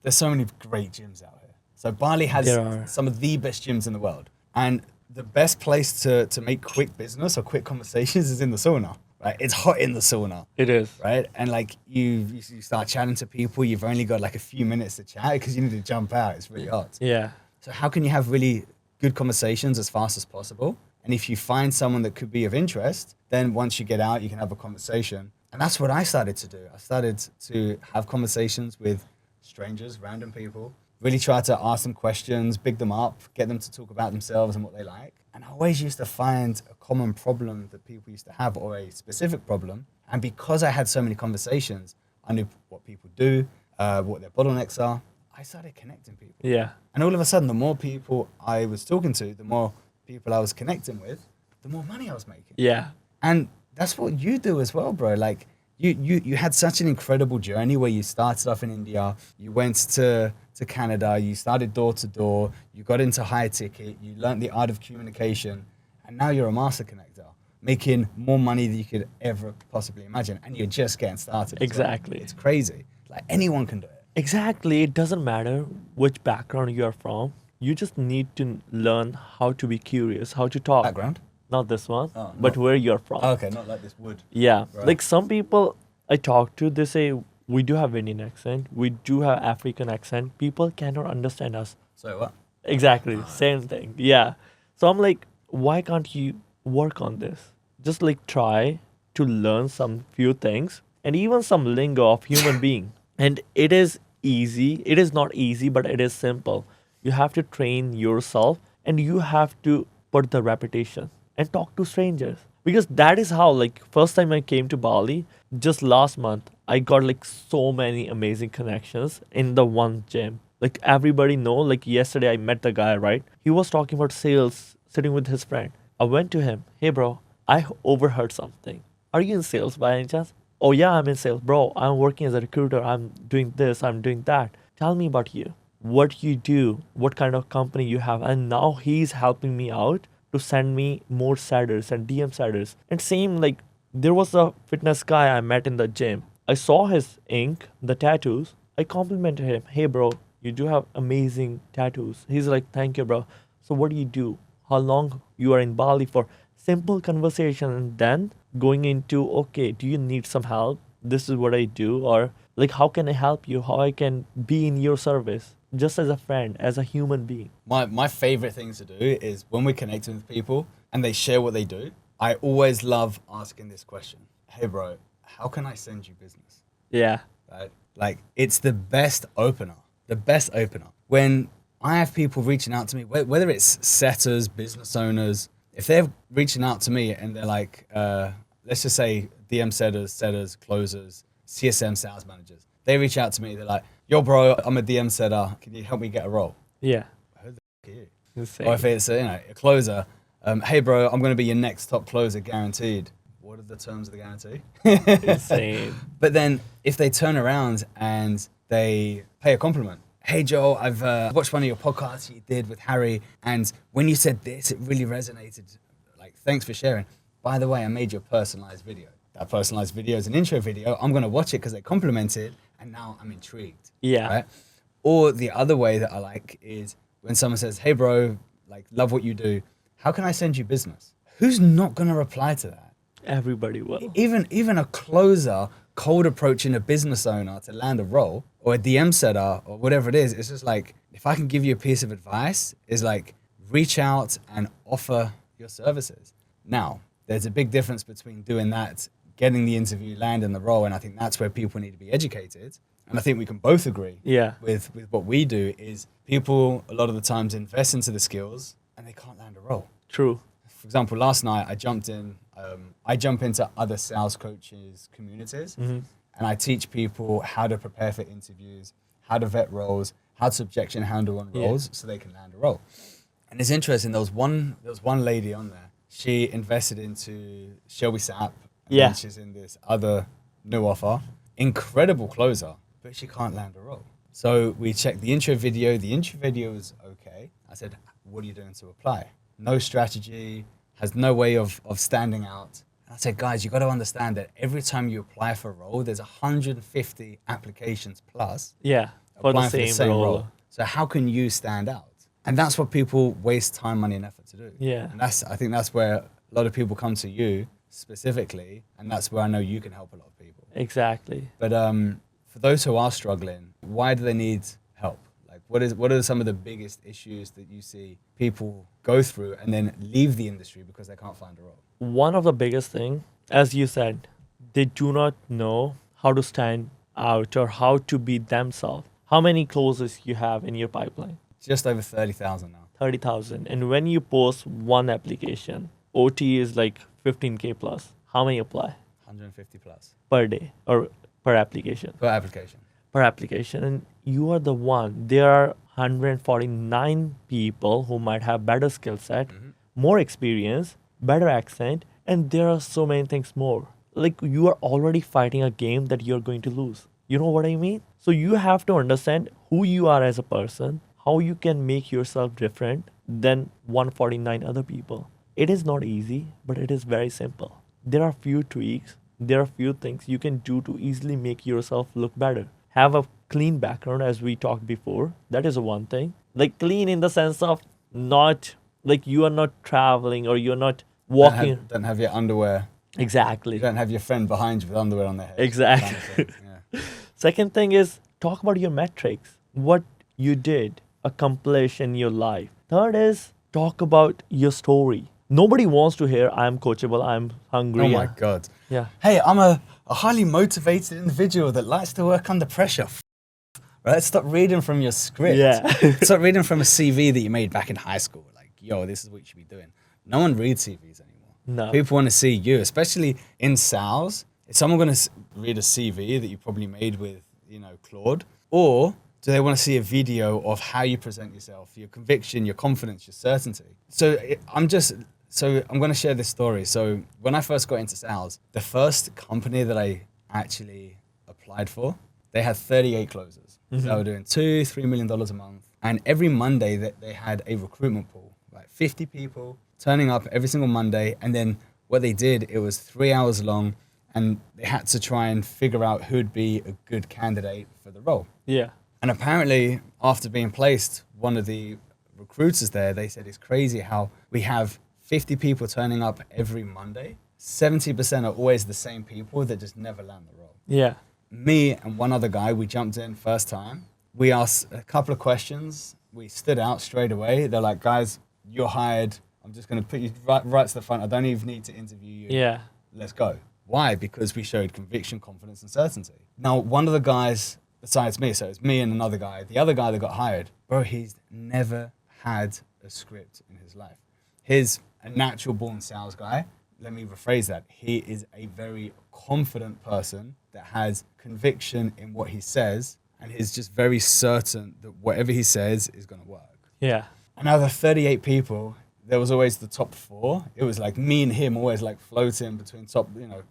There's so many great gyms out here. So Bali has some of the best gyms in the world. And the best place to make quick business or quick conversations is in the sauna, right? It's hot in the sauna. It is. Right? And like you start chatting to people, you've only got like a few minutes to chat because you need to jump out. It's really hot. Yeah. So how can you have really good conversations as fast as possible? And if you find someone that could be of interest, then once you get out, you can have a conversation. And that's what I started to do. I started to have conversations with strangers, random people. really try to ask them questions, big them up, get them to talk about themselves and what they like. And I always used to find a common problem that people used to have or a specific problem. And because I had so many conversations, I knew what people do, what their bottlenecks are. I started connecting people. Yeah. And all of a sudden, the more people I was talking to, the more people I was connecting with, the more money I was making. Yeah. And that's what you do as well, bro. Like you had such an incredible journey where you started off in India, you went to Canada, you started door to door, you got into high ticket, you learned the art of communication, and now you're a master connector, making more money than you could ever possibly imagine. And you're just getting started. Exactly. It's crazy. Like anyone can do it. Exactly. It doesn't matter which background you are from. You just need to learn how to be curious, how to talk. Background? Not this one, Oh, but not- where you're from. Oh, okay, not like this wood. Yeah. Right. Like some people I talk to, they say, we do have Indian accent. We do have African accent. People cannot understand us. So what? Exactly. Same thing. Yeah. So I'm like, why can't you work on this? Just like try to learn some few things and even some lingo of human being. And it is easy. It is not easy, but it is simple. You have to train yourself and you have to put the repetition and talk to strangers. Because that is how, like, first time I came to Bali, just last month, I got like so many amazing connections in the one gym. Like everybody know, like yesterday I met the guy, right? He was talking about sales, sitting with his friend. I went to him, hey bro, I overheard something. Are you in sales by any chance? Oh yeah, I'm in sales. Bro, I'm working as a recruiter. I'm doing this, I'm doing that. Tell me about you. What you do, what kind of company you have. And now he's helping me out to send me more setters and DM setters. And same like there was a fitness guy I met in the gym. I saw his ink, the tattoos. I complimented him. Hey bro, you do have amazing tattoos. He's like, thank you, bro. So what do you do? How long you are in Bali for? Simple conversation and then going into, okay, do you need some help? This is what I do. Or like, how can I help you? How I can be in your service? Just as a friend, as a human being. My favorite things to do is when we're connecting with people and they share what they do, I always love asking this question. Hey bro, how can I send you business? Yeah. Right? Like it's the best opener. The best opener. When I have people reaching out to me, whether it's setters, business owners, if they're reaching out to me and they're like, let's just say DM setters, closers, CSM sales managers, they reach out to me, they're like, yo bro, I'm a DM setter, can you help me get a role? Yeah. Who the f*** are you? Insane. Or if it's a closer, hey bro, I'm going to be your next top closer guaranteed. What are the terms of the guarantee? Insane. But then if they turn around and they pay a compliment, hey Joel, I've watched one of your podcasts you did with Harry, and when you said this, it really resonated. Like, thanks for sharing. By the way, I made you a personalized video. That personalized video is an intro video. I'm going to watch it because they complimented, and now I'm intrigued. Yeah. Right? Or the other way that I like is when someone says, hey bro, like, love what you do. How can I send you business? Who's not going to reply to that? Everybody will. Even a closer cold approaching a business owner to land a role, or a DM setter or whatever it is, it's just like, if I can give you a piece of advice, is like reach out and offer your services. Now, there's a big difference between doing that, getting the interview, landing the role, and I think that's where people need to be educated. And I think we can both agree Yeah. with what we do is people a lot of the times invest into the skills and they can't land a role. True. For example, last night I jump into other sales coaches' communities, Mm-hmm. and I teach people how to prepare for interviews, how to vet roles, how to objection handle on Yeah. roles so they can land a role. And it's interesting, there was one lady on there. She invested into Shelby Sapp, and Yeah. then she's in this other new offer. Incredible closer, but she can't land a role. So we checked the intro video. The intro video is okay. I said, what are you doing to apply? No strategy, has no way of standing out. And I said, guys, you got to understand that every time you apply for a role, there's 150 applications plus Yeah. For the applying same, role. So how can you stand out? And that's what people waste time, money, and effort to do. Yeah. And I think that's where a lot of people come to you specifically, and that's where I know you can help a lot of people. Exactly. But for those who are struggling, why do they need help? Like, what are some of the biggest issues that you see people go through and then leave the industry because they can't find a role? One of the biggest thing, as you said, they do not know how to stand out or how to be themselves, How many closes you have in your pipeline? Just over 30,000 now. 30,000. And when you post one application, OT is like 15K plus. How many apply 150 plus per day or per application? per application. Per application. And you are the one. There are 149 people who might have better skill set, more experience, better accent, and there are so many things more. Like you are already fighting a game that you're going to lose. You know what I mean? So you have to understand who you are as a person, how you can make yourself different than 149 other people. It is not easy, but it is very simple. There are few tweaks, there are few things you can do to easily make yourself look better. Have a clean background as we talked before. That is one thing. Like clean in the sense of not like you are not traveling or you're not walking. Don't have your underwear. Exactly. You don't have your friend behind you with underwear on their head. Exactly. Kind of thing, yeah. Second thing is talk about your metrics, what you did accomplish in your life. Third is talk about your story. Nobody wants to hear I'm coachable, I'm hungry. Oh my God. Yeah. Hey, I'm a highly motivated individual that likes to work under pressure. Right? Stop reading from your script. Yeah. Stop reading from a CV that you made back in high school. Like, yo, this is what you should be doing. No one reads CVs anymore. No. People want to see you, especially in sales. Is someone going to read a CV that you probably made with, Claude? Or do they want to see a video of how you present yourself, your conviction, your confidence, your certainty? I'm going to share this story. So when I first got into sales, the first company that I actually applied for, they had 38 closers. Mm-hmm. They were doing $2-3 million a month. And every Monday they had a recruitment pool, like 50 people turning up every single Monday. And then what they did, it was 3 hours long, and they had to try and figure out who'd be a good candidate for the role. Yeah. And apparently, after being placed, one of the recruiters there, they said it's crazy how we have 50 people turning up every Monday. 70% are always the same people that just never land the role. Yeah. Me and one other guy, we jumped in first time. We asked a couple of questions. We stood out straight away. They're like, guys, you're hired. I'm just going to put you right to the front. I don't even need to interview you. Yeah. Let's go. Why? Because we showed conviction, confidence, and certainty. Now, one of the guys, besides me, so it's me and another guy, the other guy that got hired, bro, he's never had a script in his life. He's a natural born sales guy. Let me rephrase that. He is a very confident person that has conviction in what he says, and is just very certain that whatever he says is going to work. Yeah. And out of the 38 people, there was always the top four. It was like me and him always like floating between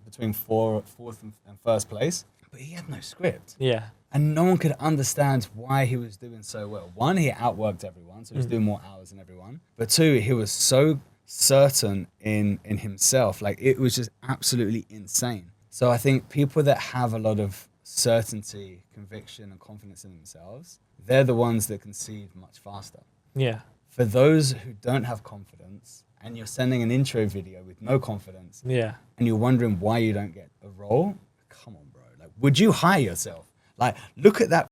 between fourth and first place. But he had no script. Yeah. And no one could understand why he was doing so well. One, he outworked everyone, so he was doing more hours than everyone. But two, he was so certain in himself. Like, it was just absolutely insane. So I think people that have a lot of certainty, conviction, and confidence in themselves, they're the ones that concede much faster. Yeah. For those who don't have confidence, and you're sending an intro video with no confidence, Yeah. and you're wondering why you don't get a role, come on, bro. Like, would you hire yourself? Like, look at that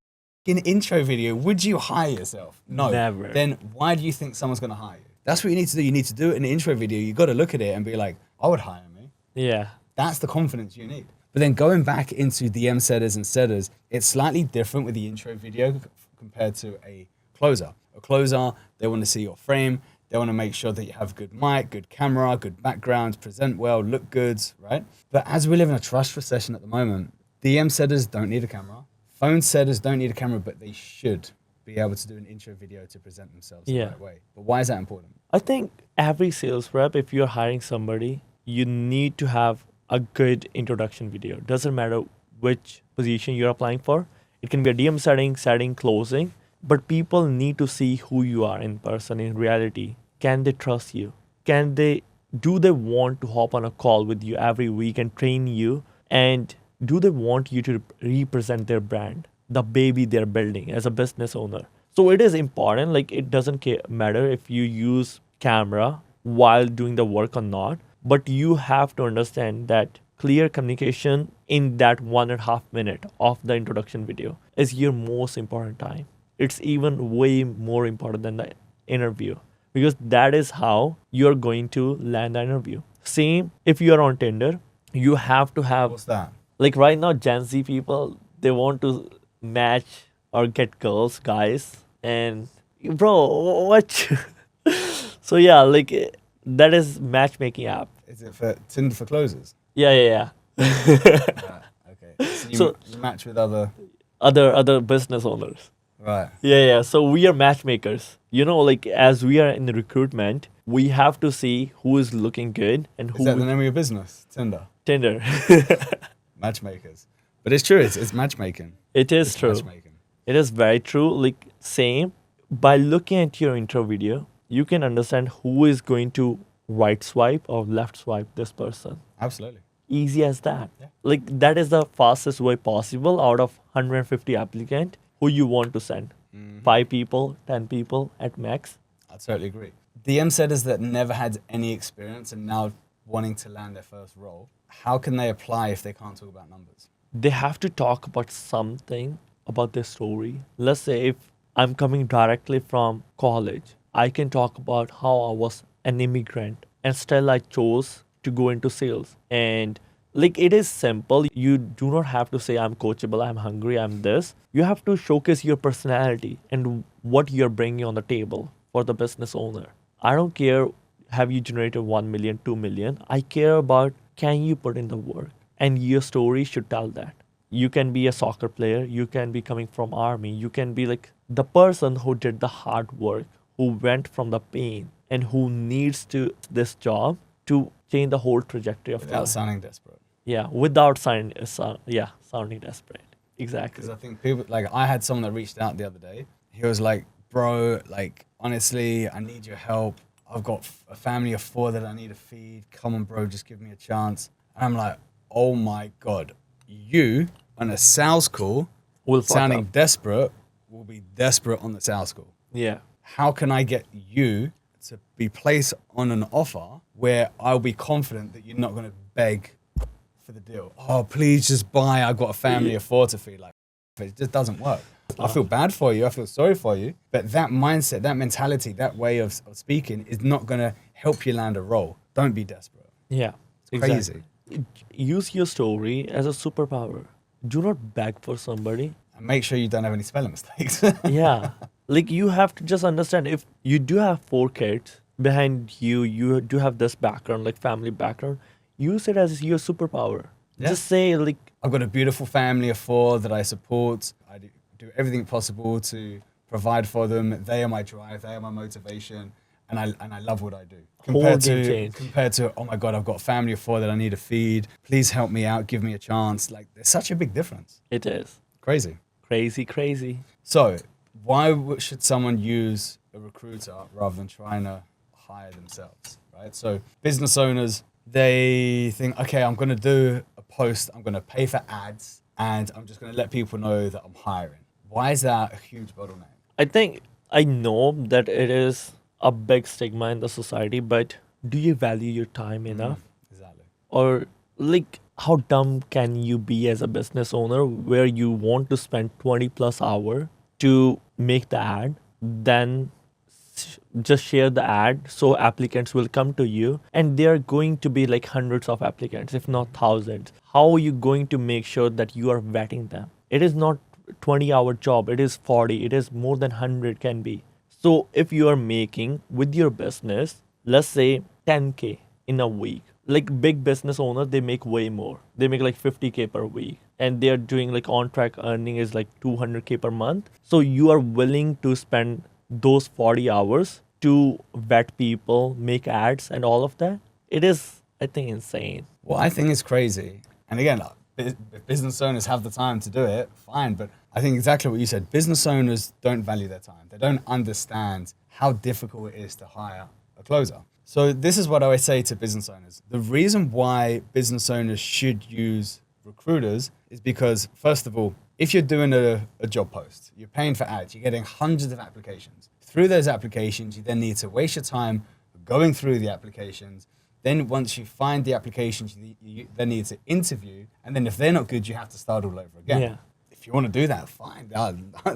f***ing intro video. Would you hire yourself? No. Never. Then why do you think someone's going to hire you? That's what you need to do. You need to do it in an intro video. You got to look at it and be like, I would hire me. Yeah. That's the confidence you need. But then going back into DM setters and setters, it's slightly different with the intro video compared to a closer. A closer, they want to see your frame. They want to make sure that you have good mic, good camera, good background, present well, look good, right? But as we live in a trust recession at the moment, DM setters don't need a camera. Phone setters don't need a camera, but they should be able to do an intro video to present themselves the right way. But why is that important? I think every sales rep, if you're hiring somebody, you need to have a good introduction video. Doesn't matter which position you're applying for. It can be a DM setting, closing, but people need to see who you are in person, in reality. Can they trust you? Do they want to hop on a call with you every week and train you? And do they want you to represent their brand, the baby they're building as a business owner? So it is important. Like, it doesn't matter if you use camera while doing the work or not, but you have to understand that clear communication in that 1.5 minutes of the introduction video is your most important time. It's even way more important than the interview, because that is how you're going to land the interview. Same if you're on Tinder, you have to have, What's that? like right now, Gen Z people, they want to match or get girls, guys. And bro, what? So yeah, like that is matchmaking app. Is it for Tinder for closers? Yeah, yeah, yeah. Right. Okay. So you, So you match with other. other business owners. Right. Yeah, yeah. So we are matchmakers. You know, like as we are in the recruitment, we have to see who is looking good and Is who that the we name of your business? Tinder. Tinder. Matchmakers. But it's true. It's matchmaking. It is It's true. matchmaking. It is very true. Like same. By looking at your intro video, you can understand who is going to right swipe or left swipe this person. Absolutely. Easy as that. Yeah. Like that is the fastest way possible out of 150 applicant who you want to send. 5 people, 10 people at max. I totally agree. DM setters that never had any experience and now wanting to land their first role, how can they apply if they can't talk about numbers? They have to talk about something about their story. Let's say if I'm coming directly from college, I can talk about how I was an immigrant and still I chose to go into sales. And like it is simple. You do not have to say I'm coachable, I'm hungry, I'm this. You have to showcase your personality and what you're bringing on the table for the business owner. I don't care have you generated 1 million, 2 million. I care about can you put in the work and your story should tell that. You can be a soccer player, you can be coming from army, you can be like the person who did the hard work, who went from the pain and who needs to this job to change the whole trajectory of Without their sounding desperate. yeah, without sounding desperate. Exactly. Because I think people, like I had someone that reached out the other day. He was like, bro, like honestly, I need your help. I've got a family of 4 that I need to feed. Come on, bro, just give me a chance. And I'm like, oh my God, you on a sales call, Will fuck sounding up. desperate, will be desperate on the sales call. Yeah. How can I get you to be placed on an offer where I'll be confident that you're not going to beg for the deal? Oh, please just buy. I've got a family of 4 to feed. Like, it just doesn't work. I feel bad for you. I feel sorry for you. But that mindset, that mentality, that way of speaking is not going to help you land a role. Don't be desperate. Yeah. It's crazy. Use your story as a superpower. Do not beg for somebody. And make sure you don't have any spelling mistakes. Yeah. Like you have to just understand if you do have 4 kids behind you, you do have this background, like family background, use it as your superpower. Yeah. Just say like, I've got a beautiful family of 4 that I support. I do everything possible to provide for them. They are my drive. They are my motivation. And I love what I do. Whole game change. Compared to, oh my God, I've got a family of 4 that I need to feed. Please help me out. Give me a chance. Like, there's such a big difference. it is. Crazy. Crazy. So, why should someone use a recruiter rather than trying to hire themselves, right? So, business owners, they think, okay, I'm going to do a post. I'm going to pay for ads. And I'm just going to let people know that I'm hiring. Why is that a huge bottleneck? I think I know that it is a big stigma in the society, but do you value your time enough? Exactly. Or like how dumb can you be as a business owner where you want to spend 20 plus hour to make the ad, then just share the ad so applicants will come to you and there are going to be like hundreds of applicants if not thousands. How are you going to make sure that you are vetting them? It is not 20-hour job, it is 40, it is more than 100 can be. So if you are making with your business, let's say 10K in a week, like big business owners, they make way more. They make like 50K per week and they're doing like on track earning is like 200K per month. So you are willing to spend those 40 hours to vet people, make ads and all of that. It is, I think, insane. Well, I think it's crazy. And again, if business owners have the time to do it, fine. But I think exactly what you said. Business owners don't value their time. They don't understand how difficult it is to hire a closer. So this is what I always say to business owners. The reason why business owners should use recruiters is because, first of all, if you're doing a job post, you're paying for ads, you're getting hundreds of applications. Through those applications, you then need to waste your time going through the applications. Then once you find the applications, you then need to interview. And then if they're not good, you have to start all over again. Yeah. If you want to do that, fine.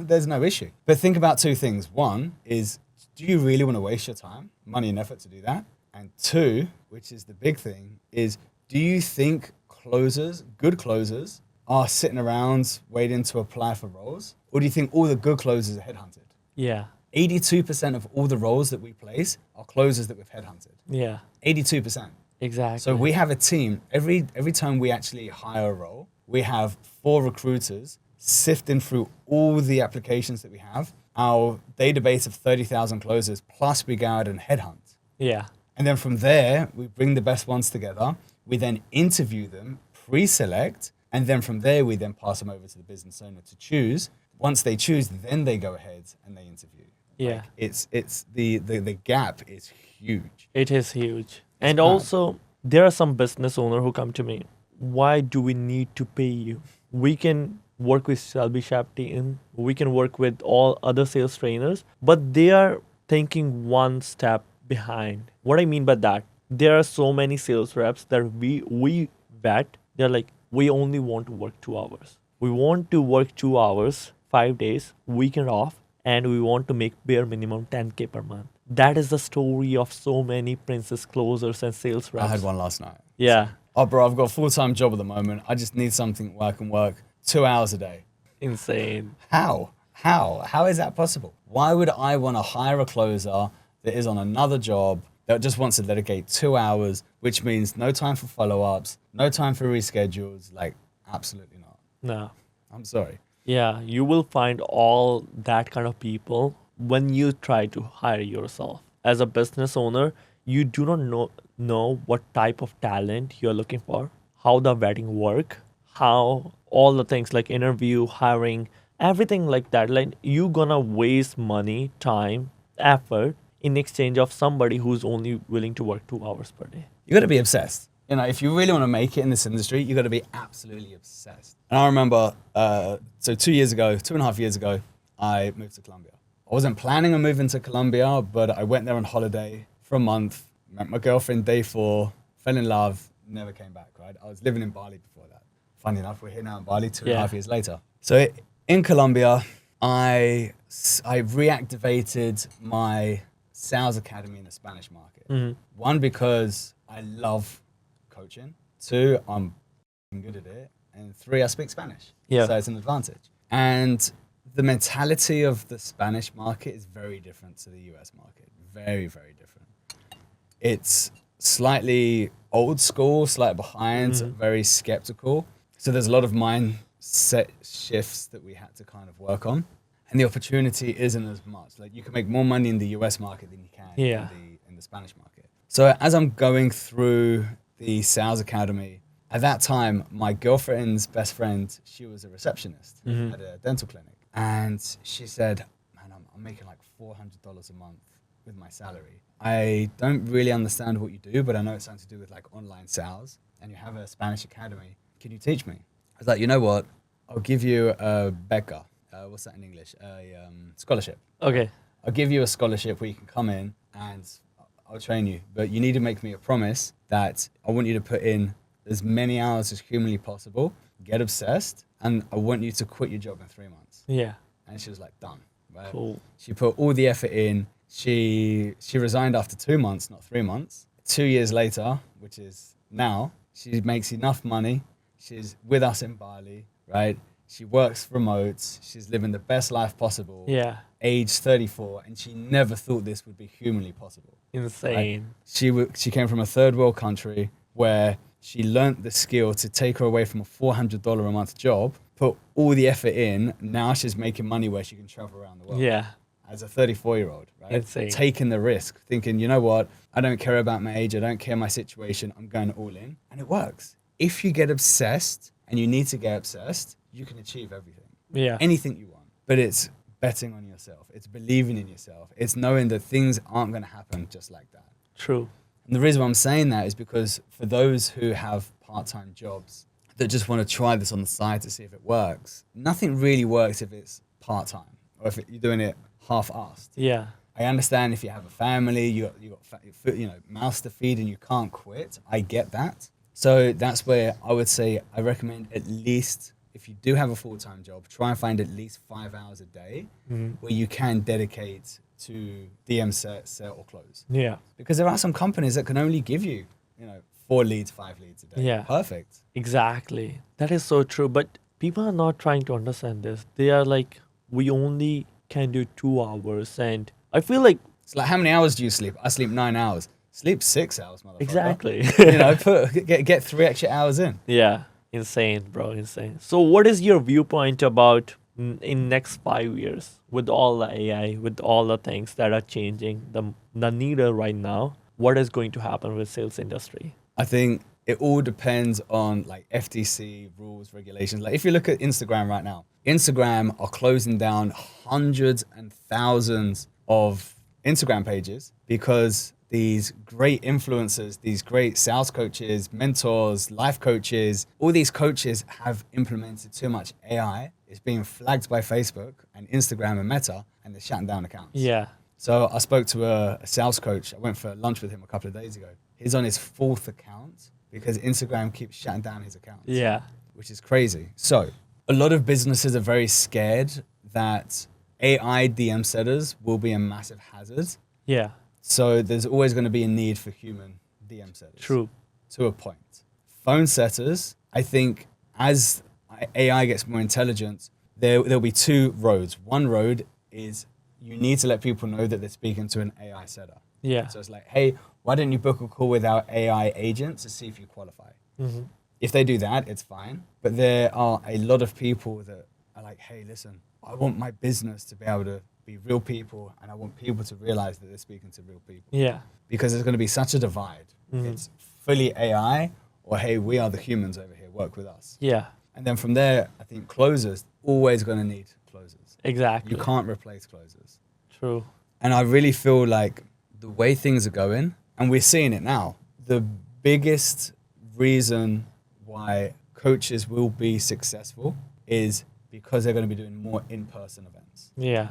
There's no issue. But think about 2 things. One is, do you really want to waste your time, money and effort to do that? And 2, which is the big thing, is do you think closers, good closers, are sitting around waiting to apply for roles? Or do you think all the good closers are headhunted? Yeah. 82% of all the roles that we place are closers that we've headhunted. Yeah. 82%. Exactly. So we have a team. Every time we actually hire a role, we have 4 recruiters sifting through all the applications that we have, our database of 30,000 closers, plus we go out and headhunt. Yeah. And then from there, we bring the best ones together. We then interview them, pre-select, and then from there, we then pass them over to the business owner to choose. Once they choose, then they go ahead and they interview. Yeah. Like it's the gap is huge. It is huge. And bad. also, there are some business owners who come to me. Why do we need to pay you? We can work with Shelby Shap team. We can work with all other sales trainers, but they are thinking one step behind. What I mean by that, there are so many sales reps that we vet. They're like, we only want to work 2 hours. We want to work 2 hours, 5 days, weekend off, and we want to make bare minimum 10K per month. That is the story of so many princess closers and sales reps. I had one last night. Yeah. Oh, bro, I've got a full-time job at the moment. I just need something where I can work 2 hours a day. Insane. How? How is that possible? Why would I want to hire a closer that is on another job that just wants to dedicate 2 hours, which means no time for follow-ups, no time for reschedules? Like, absolutely not. No. I'm sorry. Yeah, you will find all that kind of people when you try to hire yourself. As a business owner, you do not know what type of talent you're looking for, how the vetting work, how all the things like interview, hiring, everything like that. Like you gonna waste money, time, effort in exchange of somebody who's only willing to work 2 hours per day. You got to be obsessed. You know, if you really want to make it in this industry, you got to be absolutely obsessed. And I remember, so 2.5 years ago, I moved to Colombia. I wasn't planning on moving to Colombia, but I went there on holiday for a month, met my girlfriend day 4, fell in love, never came back, right? I was living in Bali before that. Funny enough, we're here now in Bali 2.5 years later. So in Colombia, I reactivated my sales academy in the Spanish market. Mm-hmm. 1, because I love coaching. 2, I'm good at it. And 3, I speak Spanish. Yeah. So it's an advantage. And the mentality of the Spanish market is very different to the US market. Very, very different. It's slightly old school, slightly behind, very skeptical. So there's a lot of mindset shifts that we had to kind of work on. And the opportunity isn't as much. Like you can make more money in the US market than you can in the Spanish market. So as I'm going through the sales academy, at that time, my girlfriend's best friend, she was a receptionist at a dental clinic. And she said, man, I'm making like $400 a month with my salary. I don't really understand what you do, but I know it's something to do with like online sales and you have a Spanish academy. Can you teach me? I was like, you know what? I'll give you a beca. What's that in English? A scholarship. Okay. I'll give you a scholarship where you can come in and I'll train you. But you need to make me a promise that I want you to put in as many hours as humanly possible, get obsessed, and I want you to quit your job in 3 months. Yeah. And she was like, done. Right? Cool. She put all the effort in. She resigned after 2 months, not 3 months. 2 years later, which is now, she makes enough money. She's with us in Bali, right? She works remote. She's living the best life possible. Yeah. Age 34, and she never thought this would be humanly possible. Insane. Right? She came from a third world country where she learnt the skill to take her away from a $400 a month job, put all the effort in. Now she's making money where she can travel around the world. Yeah. As a 34-year-old, right? Insane. Taking the risk, thinking, you know what? I don't care about my age. I don't care my situation. I'm going all in. And it works. If you get obsessed, and you need to get obsessed, you can achieve everything. Yeah. Anything you want. But it's betting on yourself. It's believing in yourself. It's knowing that things aren't going to happen just like that. True. And the reason why I'm saying that is because for those who have part-time jobs that just want to try this on the side to see if it works, nothing really works if it's part-time or if you're doing it half-assed. Yeah. I understand if you have a family, you got mouths to feed and you can't quit. I get that. So that's where I would say I recommend at least, if you do have a full-time job, try and find at least 5 hours a day where you can dedicate to DM set or close. Yeah. Because there are some companies that can only give you, 4 leads, 5 leads a day. Yeah. Perfect. Exactly. That is so true. But people are not trying to understand this. They are like, we only can do 2 hours. And I feel like, It's like, how many hours do you sleep? I sleep 9 hours. Sleep 6 hours, motherfucker. exactly. You know, get 3 extra hours in. Yeah. Insane, bro. Insane. So, what is your viewpoint about in next 5 years with all the AI, with all the things that are changing, the needle right now? What is going to happen with sales industry? I think it all depends on like FTC rules, regulations. Like if you look at Instagram right now, Instagram are closing down hundreds and thousands of Instagram pages because these great influencers, these great sales coaches, mentors, life coaches, all these coaches have implemented too much AI. It's being flagged by Facebook and Instagram and Meta, and they're shutting down accounts. Yeah. So I spoke to a sales coach. I went for lunch with him a couple of days ago. He's on his 4th account because Instagram keeps shutting down his accounts. Yeah. Which is crazy. So a lot of businesses are very scared that AI DM setters will be a massive hazard. Yeah. So there's always going to be a need for human DM setters. True. To a point. Phone setters, I think as AI gets more intelligent, there'll be 2 roads. One road is you need to let people know that they're speaking to an AI setter. Yeah. So it's like, hey, why don't you book a call with our AI agent to see if you qualify? Mm-hmm. If they do that, it's fine. But there are a lot of people that are like, hey, listen, I want my business to be able to be real people, and I want people to realize that they're speaking to real people. Yeah. Because there's going to be such a divide. Mhm. It's fully AI, or hey, we are the humans over here, work with us. Yeah. And then from there, I think closers, always going to need closers. Exactly. You can't replace closers. True. And I really feel like the way things are going, and we're seeing it now, the biggest reason why coaches will be successful is because they're going to be doing more in-person events. Yeah.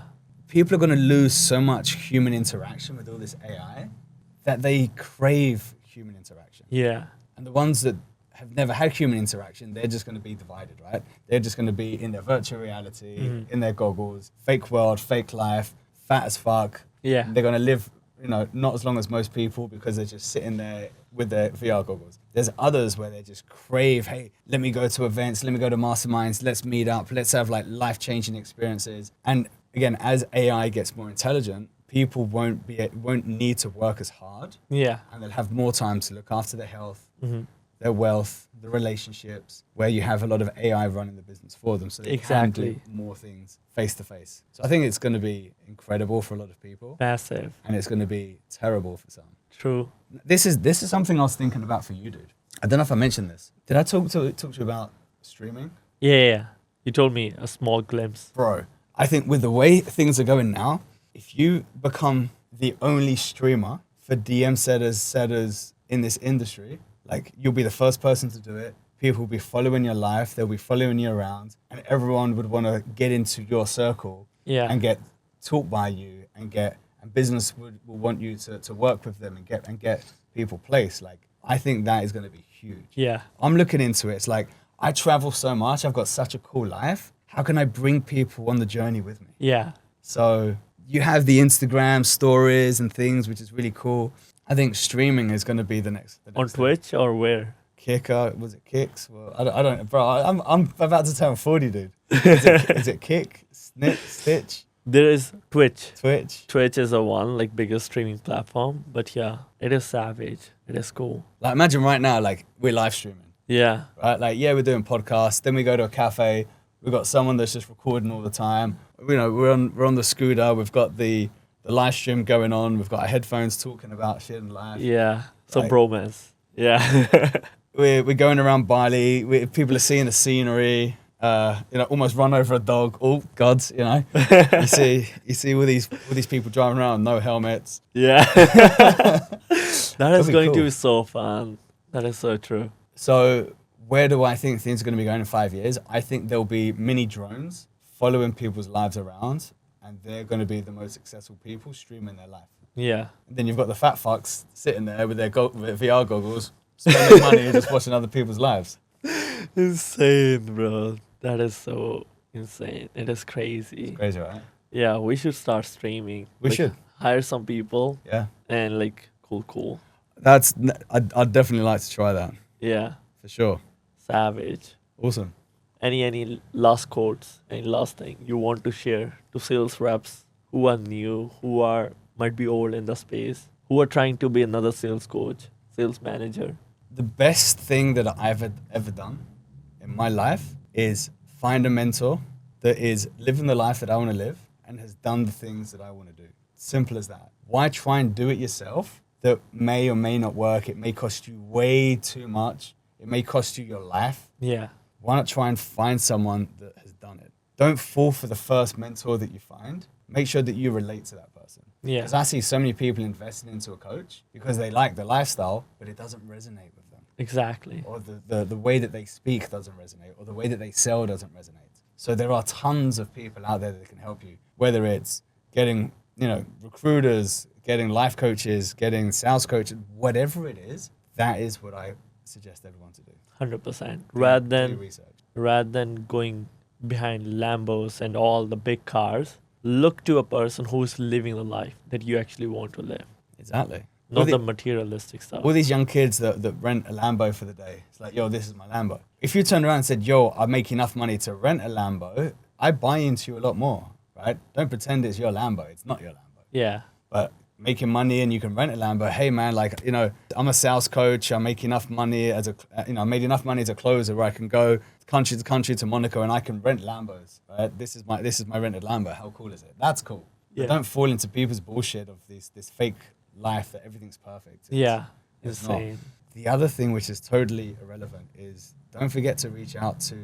People are going to lose so much human interaction with all this AI that they crave human interaction. Yeah. And the ones that have never had human interaction, they're just going to be divided, right? They're just going to be in their virtual reality, in their goggles, fake world, fake life, fat as fuck. Yeah. They're going to live, not as long as most people because they're just sitting there with their VR goggles. There's others where they just crave, hey, let me go to events, let me go to masterminds, let's meet up, let's have like life-changing experiences. And again, as AI gets more intelligent, people won't need to work as hard. Yeah. And they'll have more time to look after their health, their wealth, the relationships, where you have a lot of AI running the business for them. So they can do more things face to face. So I think it's going to be incredible for a lot of people. Massive. And it's going to be terrible for some. True. This is something I was thinking about for you, dude. I don't know if I mentioned this. Did I talk to you about streaming? Yeah. You told me a small glimpse. Bro, I think with the way things are going now, if you become the only streamer for DM setters in this industry, like you'll be the first person to do it. People will be following your life. They'll be following you around, and everyone would want to get into your circle and get taught by you, and business will want you to work with them and get people placed. Like I think that is going to be huge. Yeah. I'm looking into it. It's like I travel so much. I've got such a cool life. How can I bring people on the journey with me? Yeah. So you have the Instagram stories and things, which is really cool. I think streaming is going to be the next On thing. Twitch or where? Kicker, was it Kicks? Well, I don't, bro. I'm about to turn 40, dude. Is it Kick, Stitch, There is Twitch. Twitch? Twitch is the one, like, biggest streaming platform. But yeah, it is savage. It is cool. Like imagine right now, like we're live streaming, Yeah. right? Like we're doing podcasts. Then we go to a cafe. We've got someone that's just recording all the time. We're on the scooter. We've got the live stream going on. We've got our headphones talking about shit in life. Yeah. So Like- bromance. Yeah. We're going around Bali. People are seeing the scenery. Almost run over a dog. Oh God, you see all these people driving around, no helmets. Yeah. That is be going to cool. be so fun. That is so true. So where do I think things are going to be going in 5 years? I think there'll be mini drones following people's lives around, and they're going to be the most successful people streaming their life. Yeah. And then you've got the fat fucks sitting there with their VR goggles, spending money and just watching other people's lives. Insane, bro. That is so insane. It is crazy. Crazy, right? Yeah, we should start streaming. We should. Hire some people Yeah. and cool. I'd definitely like to try that Yeah, for sure. savage. Awesome. Any last quotes, any last thing you want to share to sales reps who are new, who are might be old in the space, who are trying to be another sales coach, sales manager? The best thing that I've ever done in my life is find a mentor that is living the life that I want to live and has done the things that I want to do. Simple as that. Why try and do it yourself? That may or may not work. It may cost you way too much. It may cost you your life. Yeah, Why not try and find someone that has done it? Don't fall for the first mentor that you find. Make sure that you relate to that person. yeah, Because I see so many people investing into a coach because they like the lifestyle, but it doesn't resonate with them. exactly. Or the way that they speak doesn't resonate, or the way that they sell doesn't resonate. So there are tons of people out there that can help you, whether it's getting, recruiters, getting life coaches, getting sales coaches, whatever it is, that is what I suggest everyone to do. 100%. Do research. Rather than going behind Lambos and all the big cars, look to a person who's living the life that you actually want to live, Exactly. not the materialistic stuff. All these young kids that rent a Lambo for the day. It's like, yo, this is my Lambo. If you turned around and said, yo, I make enough money to rent a Lambo, I buy into you a lot more, right? Don't pretend it's your Lambo. It's not your Lambo. Yeah, But making money and you can rent a Lambo. Hey man, I'm a sales coach. I make enough money I made enough money as a closer where I can go country to Monaco and I can rent Lambos. Right? This is my rented Lambo. How cool is it? That's cool. Yeah. But don't fall into people's bullshit of this fake life that everything's perfect. It's not. insane. The other thing which is totally irrelevant is don't forget to reach out to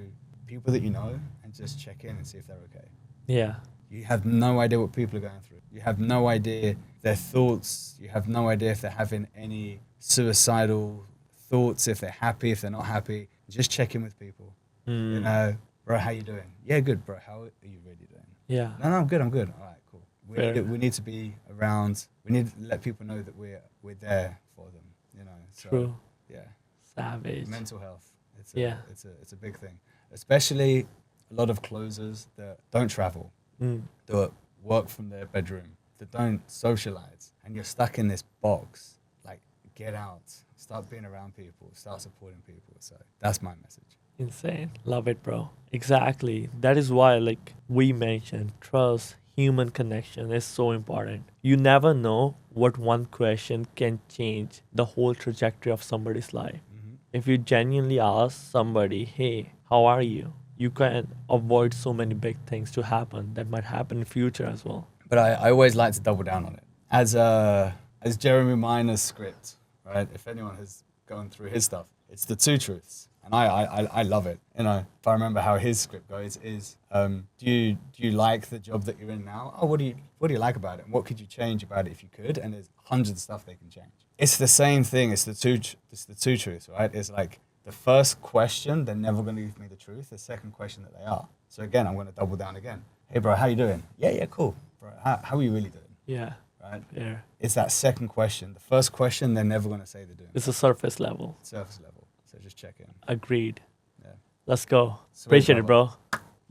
people that you know and just check in and see if they're okay. Yeah, You have no idea what people are going through. You have no idea their thoughts. You have no idea if they're having any suicidal thoughts, if they're happy, if they're not happy. Just check in with people. You know, bro, how you doing? Yeah, good, bro. How are you really doing? yeah, No, I'm good. All right, cool. Fair. We need to be around. We need to let people know that we're there for them. So, true. Yeah. Savage. Mental health. Yeah. It's a big thing, especially a lot of closers that don't travel, that work from their bedroom, that don't socialize, and you're stuck in this box. Like, get out, start being around people, start supporting people. So that's my message. Insane. Love it, bro. Exactly. That is why, like we mentioned, trust, human connection is so important. You never know what one question can change the whole trajectory of somebody's life. If you genuinely ask somebody, hey, how are you? You can avoid so many big things to happen that might happen in future as well. But I always like to double down on it. As Jeremy Miner's script, right? If anyone has gone through his stuff, it's the two truths. And I love it. If I remember how his script goes is, do you like the job that you're in now? Oh, what do you like about it? And what could you change about it if you could? And there's hundreds of stuff they can change. It's the same thing. It's the two truths, right? It's like the first question, they're never going to give me the truth. The second question that they are. So again, I'm going to double down again. Hey, bro, how you doing? Yeah, cool. Bro, how are you really doing? Yeah. Right? Yeah. It's that second question. The first question, they're never going to say they're doing. It's a surface level. Surface level. So just check in. Agreed. Yeah. Let's go. Sweet, Appreciate it, bro.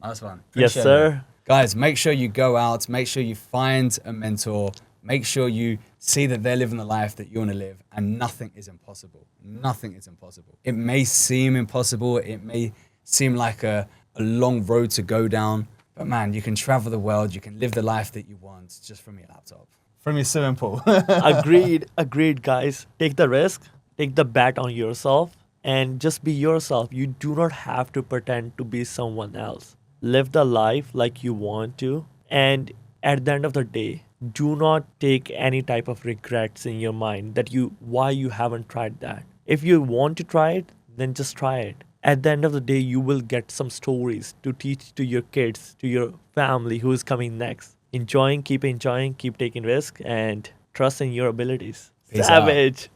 Nice one. Yes, Appreciate sir. it. Guys, make sure you go out. Make sure you find a mentor. Make sure you see that they're living the life that you want to live, and nothing is impossible. Nothing is impossible. It may seem impossible. It may seem like a long road to go down, but man, you can travel the world. You can live the life that you want just from your laptop, from your swimming pool. Agreed, guys. Take the risk. Take the bet on yourself and just be yourself. You do not have to pretend to be someone else. Live the life like you want to. And at the end of the day, do not take any type of regrets in your mind that why you haven't tried that. If you want to try it, then just try it. At the end of the day, you will get some stories to teach to your kids, to your family who is coming next. Keep enjoying, keep taking risks, and trust in your abilities. Peace out. Savage.